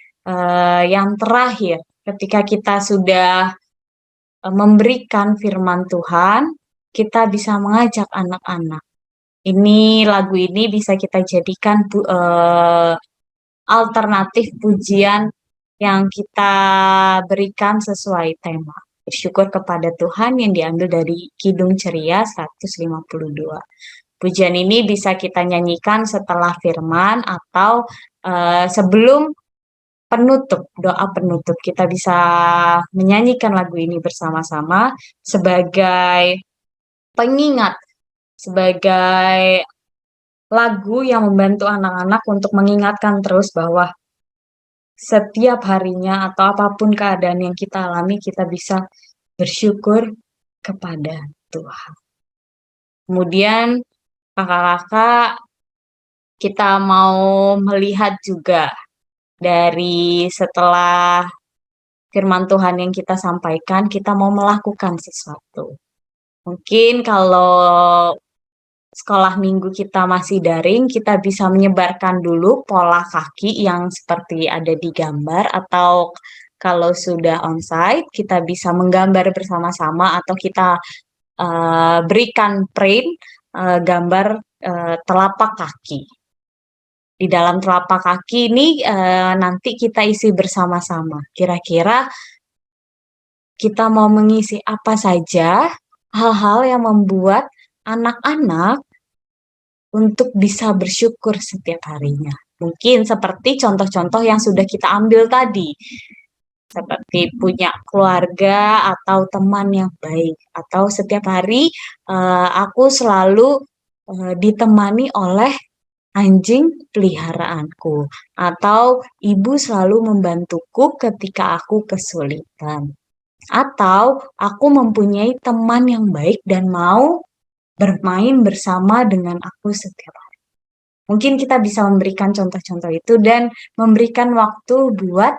yang terakhir, ketika kita sudah memberikan firman Tuhan, kita bisa mengajak anak-anak. Lagu ini bisa kita jadikan alternatif pujian yang kita berikan sesuai tema. Bersyukur kepada Tuhan yang diambil dari Kidung Ceria 152. Pujian ini bisa kita nyanyikan setelah firman atau sebelum penutup, doa penutup. Kita bisa menyanyikan lagu ini bersama-sama sebagai pengingat, sebagai lagu yang membantu anak-anak untuk mengingatkan terus bahwa setiap harinya atau apapun keadaan yang kita alami, kita bisa bersyukur kepada Tuhan. Kemudian kakak-kakak, kita mau melihat juga dari setelah firman Tuhan yang kita sampaikan, kita mau melakukan sesuatu. Mungkin kalau sekolah minggu kita masih daring, kita bisa menyebarkan dulu pola kaki yang seperti ada di gambar, atau kalau sudah onsite, kita bisa menggambar bersama-sama atau kita berikan print gambar telapak kaki. Di dalam telapak kaki ini nanti kita isi bersama-sama. Kira-kira kita mau mengisi apa saja hal-hal yang membuat anak-anak untuk bisa bersyukur setiap harinya. Mungkin seperti contoh-contoh yang sudah kita ambil tadi. Seperti punya keluarga atau teman yang baik. Atau setiap hari aku selalu ditemani oleh anjing peliharaanku, atau ibu selalu membantuku ketika aku kesulitan, atau aku mempunyai teman yang baik dan mau bermain bersama dengan aku setiap hari. Mungkin kita bisa memberikan contoh-contoh itu dan memberikan waktu buat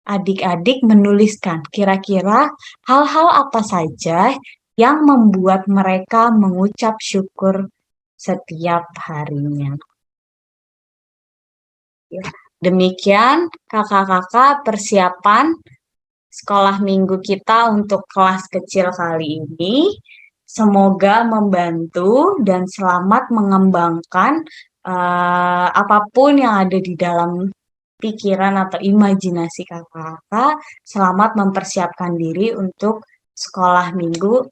adik-adik menuliskan kira-kira hal-hal apa saja yang membuat mereka mengucap syukur setiap harinya. Demikian kakak-kakak persiapan sekolah minggu kita untuk kelas kecil kali ini. Semoga membantu dan selamat mengembangkan apapun yang ada di dalam pikiran atau imajinasi kakak-kakak. Selamat mempersiapkan diri untuk sekolah minggu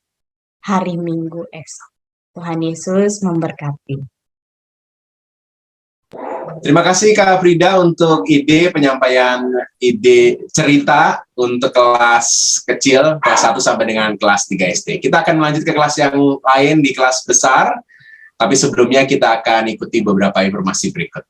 hari Minggu esok. Tuhan Yesus memberkati. Terima kasih Kak Frida untuk penyampaian ide cerita untuk kelas kecil, kelas 1 sampai dengan kelas 3 SD. Kita akan melanjut ke kelas yang lain di kelas besar, tapi sebelumnya kita akan ikuti beberapa informasi berikut.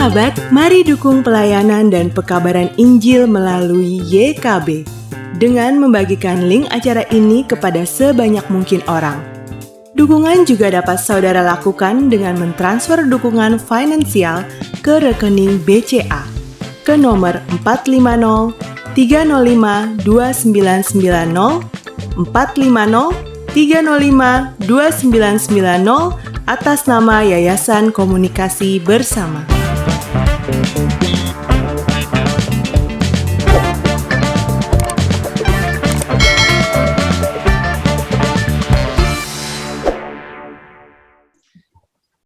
Sahabat, mari dukung pelayanan dan pekabaran Injil melalui YKB dengan membagikan link acara ini kepada sebanyak mungkin orang. Dukungan juga dapat saudara lakukan dengan mentransfer dukungan finansial ke rekening BCA ke nomor 450 305 2990 450 305 2990 atas nama Yayasan Komunikasi Bersama.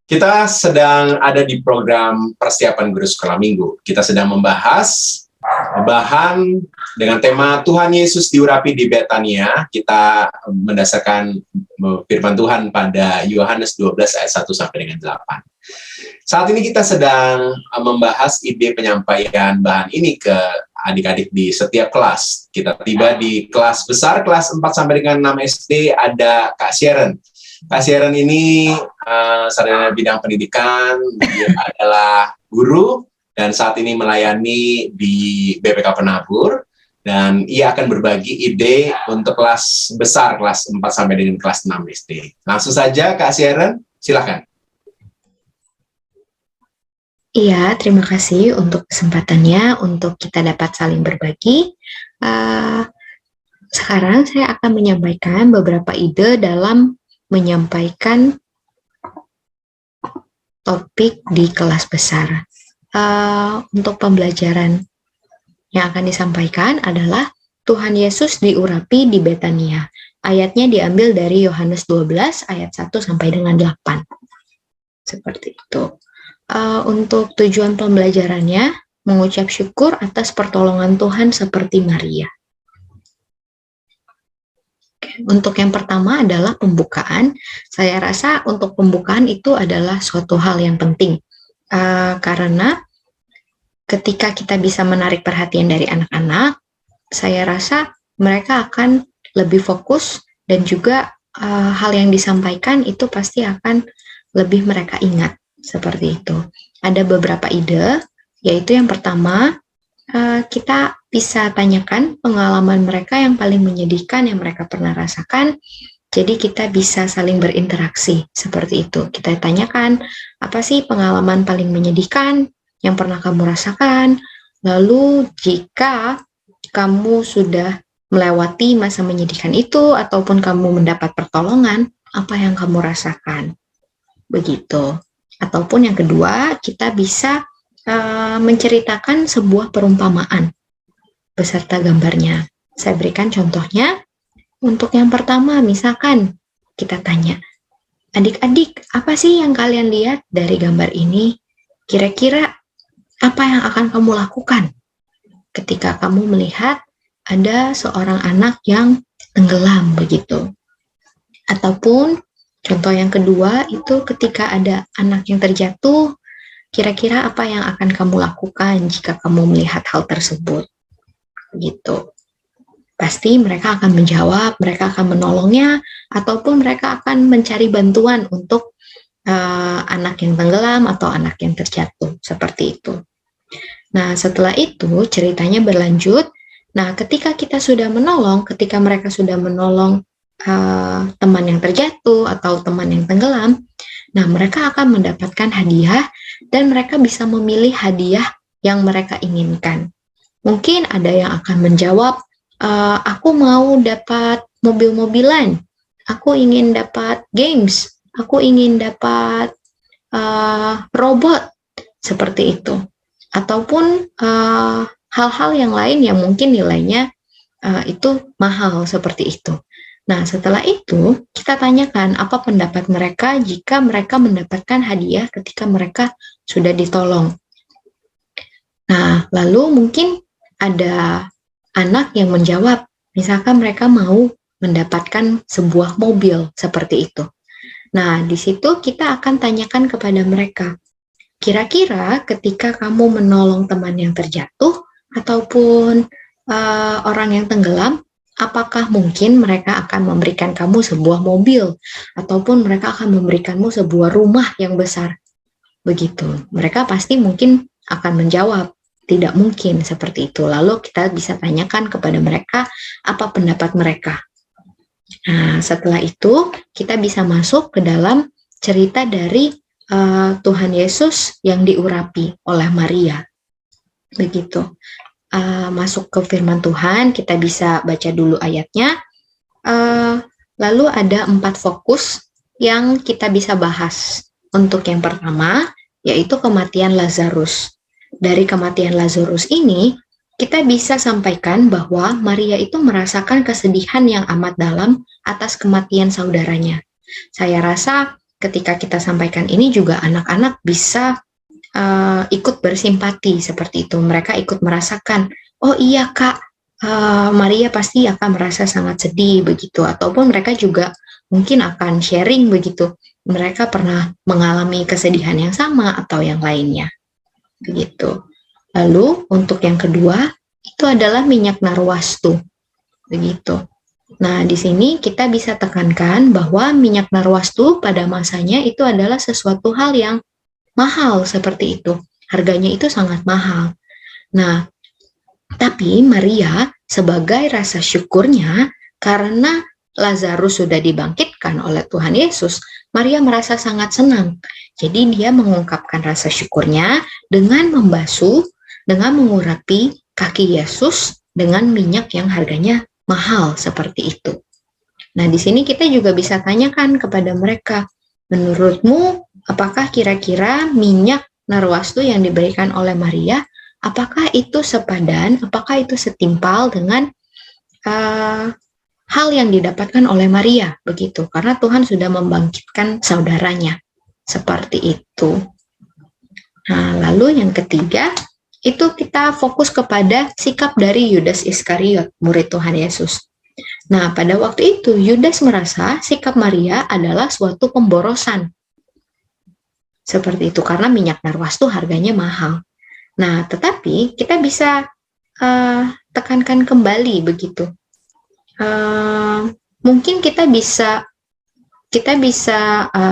Kita sedang ada di program persiapan guru sekolah minggu. Kita sedang membahas bahan dengan tema Tuhan Yesus diurapi di Betania. Kita mendasarkan firman Tuhan pada Yohanes 12 ayat 1 sampai dengan 8. Saat ini kita sedang membahas ide penyampaian bahan ini ke adik-adik di setiap kelas. Kita tiba di kelas besar, kelas 4 sampai dengan 6 SD, ada Kak Sharon. Kak Sharon ini sarjana bidang pendidikan, dia adalah guru, dan saat ini melayani di BPK Penabur, dan ia akan berbagi ide untuk kelas besar, kelas 4 sampai dengan kelas 6 SD. Langsung saja Kak Sharon, silakan. Iya, terima kasih untuk kesempatannya untuk kita dapat saling berbagi. Sekarang saya akan menyampaikan beberapa ide dalam menyampaikan topik di kelas besar. Untuk pembelajaran yang akan disampaikan adalah Tuhan Yesus diurapi di Betania. Ayatnya diambil dari Yohanes 12 ayat 1 sampai dengan 8. Seperti itu. Untuk tujuan pembelajarannya, mengucap syukur atas pertolongan Tuhan seperti Maria. Untuk yang pertama adalah pembukaan. Saya rasa untuk pembukaan itu adalah suatu hal yang penting. Karena ketika kita bisa menarik perhatian dari anak-anak, saya rasa mereka akan lebih fokus dan juga hal yang disampaikan itu pasti akan lebih mereka ingat. Seperti itu. Ada beberapa ide, yaitu yang pertama, kita bisa tanyakan pengalaman mereka yang paling menyedihkan yang mereka pernah rasakan. Jadi kita bisa saling berinteraksi seperti itu. Kita tanyakan, apa sih pengalaman paling menyedihkan yang pernah kamu rasakan? Lalu jika kamu sudah melewati masa menyedihkan itu, ataupun kamu mendapat pertolongan, apa yang kamu rasakan? Begitu. Ataupun yang kedua, kita bisa menceritakan sebuah perumpamaan beserta gambarnya. Saya berikan contohnya. Untuk yang pertama, misalkan kita tanya, adik-adik, apa sih yang kalian lihat dari gambar ini? Kira-kira apa yang akan kamu lakukan ketika kamu melihat ada seorang anak yang tenggelam begitu? Ataupun contoh yang kedua itu ketika ada anak yang terjatuh, kira-kira apa yang akan kamu lakukan jika kamu melihat hal tersebut? Gitu. Pasti mereka akan menjawab, mereka akan menolongnya, ataupun mereka akan mencari bantuan untuk anak yang tenggelam atau anak yang terjatuh, seperti itu. Nah, setelah itu ceritanya berlanjut. Nah, ketika kita sudah menolong, ketika mereka sudah menolong teman yang terjatuh atau teman yang tenggelam, nah mereka akan mendapatkan hadiah dan mereka bisa memilih hadiah yang mereka inginkan. Mungkin ada yang akan menjawab, aku mau dapat mobil-mobilan, aku ingin dapat games, aku ingin dapat robot, seperti itu. Ataupun hal-hal yang lain yang mungkin nilainya itu mahal, seperti itu. Nah, setelah itu, kita tanyakan apa pendapat mereka jika mereka mendapatkan hadiah ketika mereka sudah ditolong. Nah, lalu mungkin ada anak yang menjawab, misalkan mereka mau mendapatkan sebuah mobil seperti itu. Nah, di situ kita akan tanyakan kepada mereka, kira-kira ketika kamu menolong teman yang terjatuh ataupun orang yang tenggelam, apakah mungkin mereka akan memberikan kamu sebuah mobil ataupun mereka akan memberikanmu sebuah rumah yang besar? Begitu. Mereka pasti mungkin akan menjawab. Tidak mungkin seperti itu. Lalu kita bisa tanyakan kepada mereka apa pendapat mereka. Nah, setelah itu kita bisa masuk ke dalam cerita dari Tuhan Yesus yang diurapi oleh Maria. Begitu. Masuk ke firman Tuhan, kita bisa baca dulu ayatnya. Lalu ada 4 fokus yang kita bisa bahas. Untuk yang pertama, yaitu kematian Lazarus. Dari kematian Lazarus ini, kita bisa sampaikan bahwa Maria itu merasakan kesedihan yang amat dalam atas kematian saudaranya. Saya rasa ketika kita sampaikan ini juga anak-anak bisa ikut bersimpati seperti itu. Mereka ikut merasakan, oh iya Kak, Maria pasti akan merasa sangat sedih begitu. Ataupun mereka juga mungkin akan sharing begitu. Mereka pernah mengalami kesedihan yang sama atau yang lainnya. Begitu. Lalu untuk yang kedua itu adalah minyak narwastu. Begitu. Nah, di sini kita bisa tekankan bahwa minyak narwastu pada masanya itu adalah sesuatu hal yang mahal seperti itu. Harganya itu sangat mahal. Nah, tapi Maria sebagai rasa syukurnya karena Lazarus sudah dibangkitkan oleh Tuhan Yesus, Maria merasa sangat senang. Jadi dia mengungkapkan rasa syukurnya dengan membasuh, dengan mengurapi kaki Yesus dengan minyak yang harganya mahal seperti itu. Nah, di sini kita juga bisa tanyakan kepada mereka, menurutmu apakah kira-kira minyak narwastu yang diberikan oleh Maria, apakah itu sepadan, apakah itu setimpal dengan hal yang didapatkan oleh Maria, begitu, karena Tuhan sudah membangkitkan saudaranya, seperti itu. Nah, lalu yang ketiga, itu kita fokus kepada sikap dari Yudas Iskariot, murid Tuhan Yesus. Nah, pada waktu itu, Yudas merasa sikap Maria adalah suatu pemborosan. Seperti itu, karena minyak narwastu harganya mahal. Nah, tetapi kita bisa tekankan kembali, begitu. Mungkin kita bisa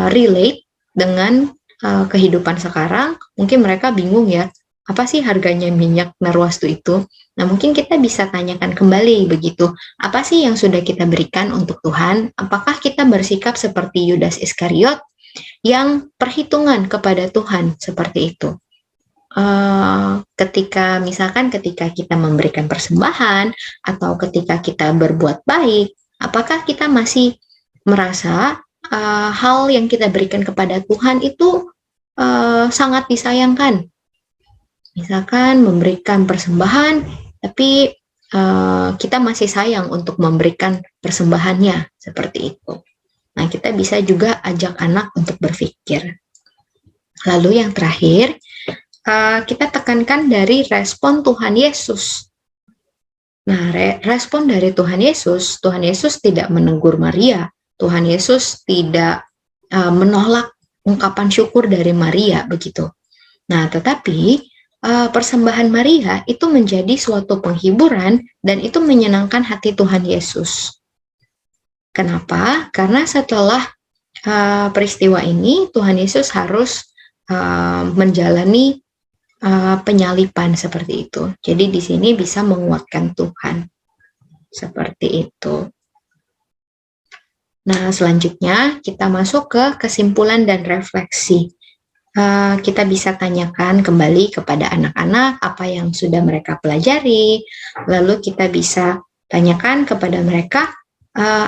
relate dengan kehidupan sekarang. Mungkin mereka bingung ya, apa sih harganya minyak narwastu itu? Nah, mungkin kita bisa tanyakan kembali begitu, apa sih yang sudah kita berikan untuk Tuhan? Apakah kita bersikap seperti Yudas Iskariot yang perhitungan kepada Tuhan seperti itu? Ketika kita memberikan persembahan atau ketika kita berbuat baik, apakah kita masih merasa hal yang kita berikan kepada Tuhan itu sangat disayangkan? Misalkan memberikan persembahan, tapi kita masih sayang untuk memberikan persembahannya, seperti itu. Nah, kita bisa juga ajak anak untuk berpikir. Lalu yang terakhir, kita tekankan dari respon Tuhan Yesus. Nah, respon dari Tuhan Yesus tidak menegur Maria. Tuhan Yesus tidak menolak ungkapan syukur dari Maria, begitu. Nah, tetapi persembahan Maria itu menjadi suatu penghiburan dan itu menyenangkan hati Tuhan Yesus. Kenapa? Karena setelah peristiwa ini, Tuhan Yesus harus menjalani penyalipan seperti itu. Jadi di sini bisa menguatkan Tuhan. Seperti itu. Nah, selanjutnya kita masuk ke kesimpulan dan refleksi. Kita bisa tanyakan kembali kepada anak-anak apa yang sudah mereka pelajari. Lalu kita bisa tanyakan kepada mereka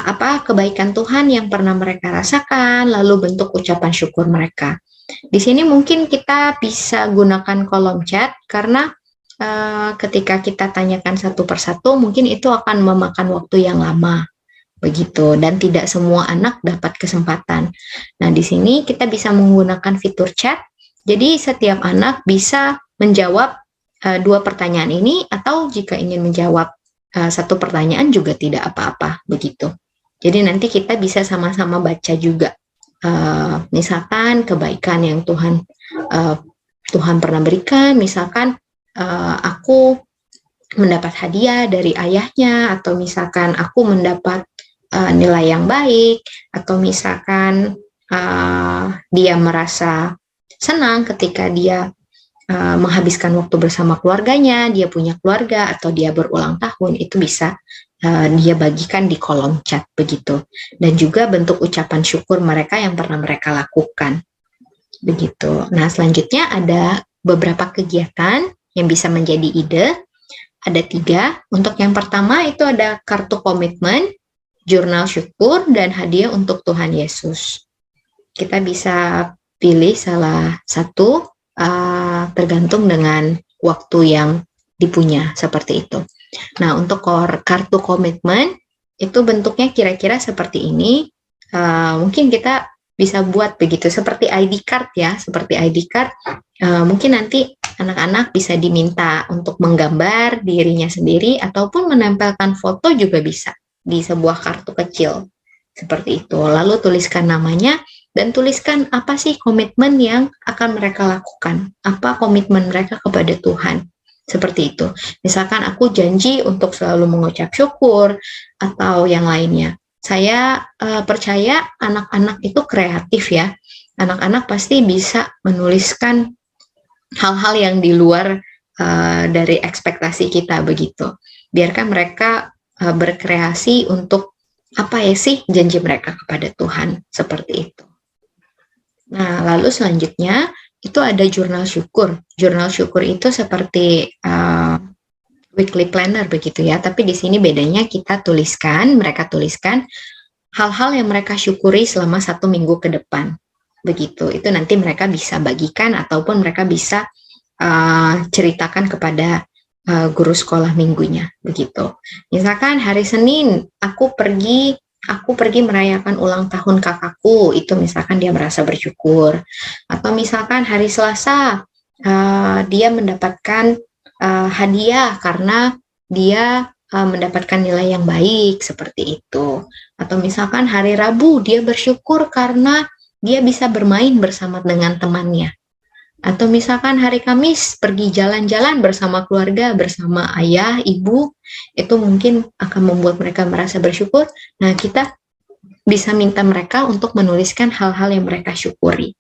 apa kebaikan Tuhan yang pernah mereka rasakan, lalu bentuk ucapan syukur mereka. Di sini mungkin kita bisa gunakan kolom chat karena ketika kita tanyakan satu persatu mungkin itu akan memakan waktu yang lama, begitu, dan tidak semua anak dapat kesempatan. Nah, di sini kita bisa menggunakan fitur chat, jadi setiap anak bisa menjawab 2 pertanyaan ini, atau jika ingin menjawab 1 pertanyaan juga tidak apa-apa, begitu. Jadi nanti kita bisa sama-sama baca juga. Misalkan kebaikan yang Tuhan pernah berikan, misalkan aku mendapat hadiah dari ayahnya, atau misalkan aku mendapat nilai yang baik, atau misalkan dia merasa senang ketika dia menghabiskan waktu bersama keluarganya, dia punya keluarga atau dia berulang tahun, itu bisa dia bagikan di kolom chat begitu. Dan juga bentuk ucapan syukur mereka yang pernah mereka lakukan. Begitu. Nah, selanjutnya ada beberapa kegiatan yang bisa menjadi ide. Ada 3. Untuk yang pertama itu ada kartu komitmen, jurnal syukur, dan hadiah untuk Tuhan Yesus. Kita bisa pilih salah satu tergantung dengan waktu yang dipunya, seperti itu. Nah, untuk kartu komitmen itu bentuknya kira-kira seperti ini. Mungkin kita bisa buat begitu, seperti ID card ya, seperti ID card. Mungkin nanti anak-anak bisa diminta untuk menggambar dirinya sendiri ataupun menempelkan foto juga bisa di sebuah kartu kecil seperti itu. Lalu tuliskan namanya dan tuliskan apa sih komitmen yang akan mereka lakukan, apa komitmen mereka kepada Tuhan. Seperti itu. Misalkan aku janji untuk selalu mengucap syukur atau yang lainnya. Saya percaya anak-anak itu kreatif ya. Anak-anak pasti bisa menuliskan hal-hal yang di luar dari ekspektasi kita begitu. Biarkan mereka berkreasi untuk apa ya sih janji mereka kepada Tuhan, seperti itu. Nah, lalu selanjutnya itu ada jurnal syukur. Jurnal syukur itu seperti weekly planner begitu ya, tapi di sini bedanya mereka tuliskan hal-hal yang mereka syukuri selama 1 minggu ke depan. Begitu, itu nanti mereka bisa bagikan ataupun mereka bisa ceritakan kepada guru sekolah minggunya, begitu. Misalkan hari Senin aku pergi merayakan ulang tahun kakakku, itu misalkan dia merasa bersyukur. Atau misalkan hari Selasa dia mendapatkan hadiah karena dia mendapatkan nilai yang baik, seperti itu. Atau misalkan hari Rabu dia bersyukur karena dia bisa bermain bersama dengan temannya. Atau misalkan hari Kamis pergi jalan-jalan bersama keluarga, bersama ayah, ibu, itu mungkin akan membuat mereka merasa bersyukur. Nah, kita bisa minta mereka untuk menuliskan hal-hal yang mereka syukuri.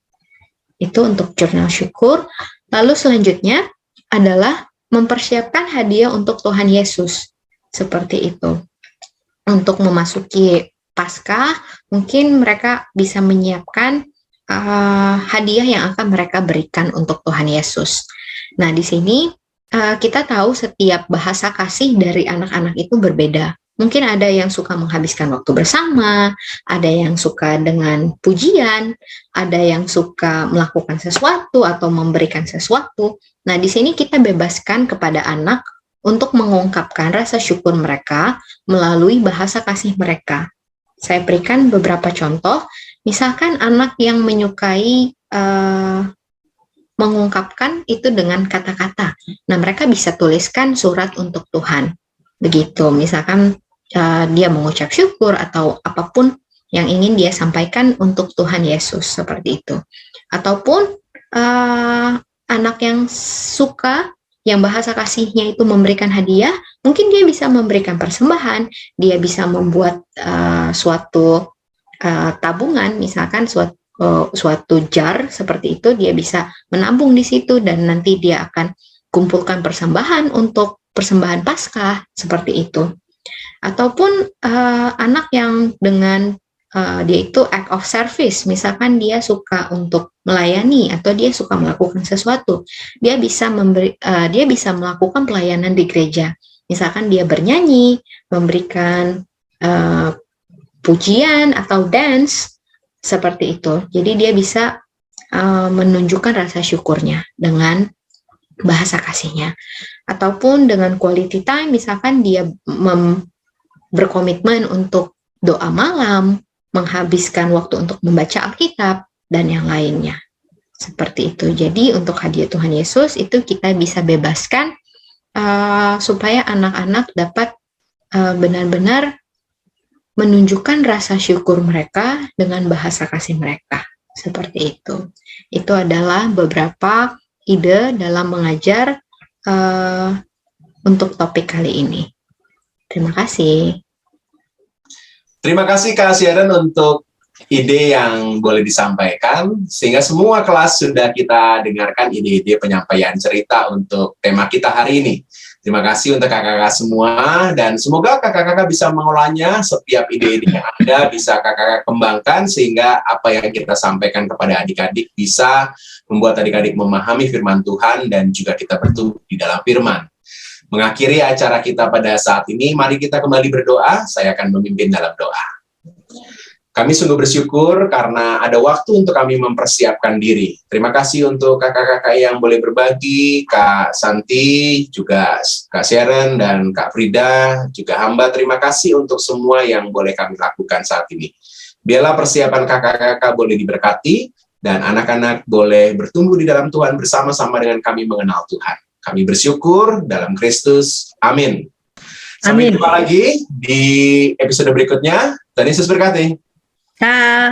Itu untuk jurnal syukur. Lalu selanjutnya adalah mempersiapkan hadiah untuk Tuhan Yesus. Seperti itu. Untuk memasuki Paskah, mungkin mereka bisa menyiapkan hadiah yang akan mereka berikan untuk Tuhan Yesus. Nah, di sini kita tahu setiap bahasa kasih dari anak-anak itu berbeda. Mungkin ada yang suka menghabiskan waktu bersama, ada yang suka dengan pujian, ada yang suka melakukan sesuatu atau memberikan sesuatu. Nah, di sini kita bebaskan kepada anak untuk mengungkapkan rasa syukur mereka melalui bahasa kasih mereka. Saya berikan beberapa contoh. Misalkan anak yang menyukai mengungkapkan itu dengan kata-kata. Nah, mereka bisa tuliskan surat untuk Tuhan. Begitu, misalkan dia mengucap syukur atau apapun yang ingin dia sampaikan untuk Tuhan Yesus, seperti itu. Ataupun anak yang suka, yang bahasa kasihnya itu memberikan hadiah, mungkin dia bisa memberikan persembahan, dia bisa membuat suatu tabungan, misalkan suatu jar seperti itu, dia bisa menabung di situ dan nanti dia akan kumpulkan persembahan untuk persembahan Paskah, seperti itu. Ataupun anak yang dengan dia itu act of service, misalkan dia suka untuk melayani atau dia suka melakukan sesuatu, dia bisa melakukan pelayanan di gereja. Misalkan dia bernyanyi, memberikan pujian atau dance, seperti itu. Jadi dia bisa menunjukkan rasa syukurnya dengan bahasa kasihnya. Ataupun dengan quality time, misalkan dia berkomitmen untuk doa malam, menghabiskan waktu untuk membaca Alkitab, dan yang lainnya. Seperti itu. Jadi untuk hadiah Tuhan Yesus itu kita bisa bebaskan supaya anak-anak dapat benar-benar menunjukkan rasa syukur mereka dengan bahasa kasih mereka. Seperti itu. Itu adalah beberapa ide dalam mengajar untuk topik kali ini. Terima kasih. Terima kasih Kak Sharon untuk ide yang boleh disampaikan, sehingga semua kelas sudah kita dengarkan ide-ide penyampaian cerita untuk tema kita hari ini. Terima kasih untuk kakak-kakak semua, dan semoga kakak-kakak bisa mengolahnya. Setiap ide-ide yang ada bisa kakak-kakak kembangkan, sehingga apa yang kita sampaikan kepada adik-adik bisa membuat adik-adik memahami firman Tuhan, dan juga kita bertumbuh di dalam firman. Mengakhiri acara kita pada saat ini, mari kita kembali berdoa. Saya akan memimpin dalam doa. Kami sungguh bersyukur karena ada waktu untuk kami mempersiapkan diri. Terima kasih untuk kakak-kakak yang boleh berbagi, Kak Santi, juga Kak Sharon, dan Kak Frida, juga hamba. Terima kasih untuk semua yang boleh kami lakukan saat ini. Biarlah persiapan kakak-kakak boleh diberkati, dan anak-anak boleh bertumbuh di dalam Tuhan bersama-sama dengan kami mengenal Tuhan. Kami bersyukur dalam Kristus. Amin. Sampai Amin. jumpa lagi di episode berikutnya. Tuhan Yesus berkati. Dah.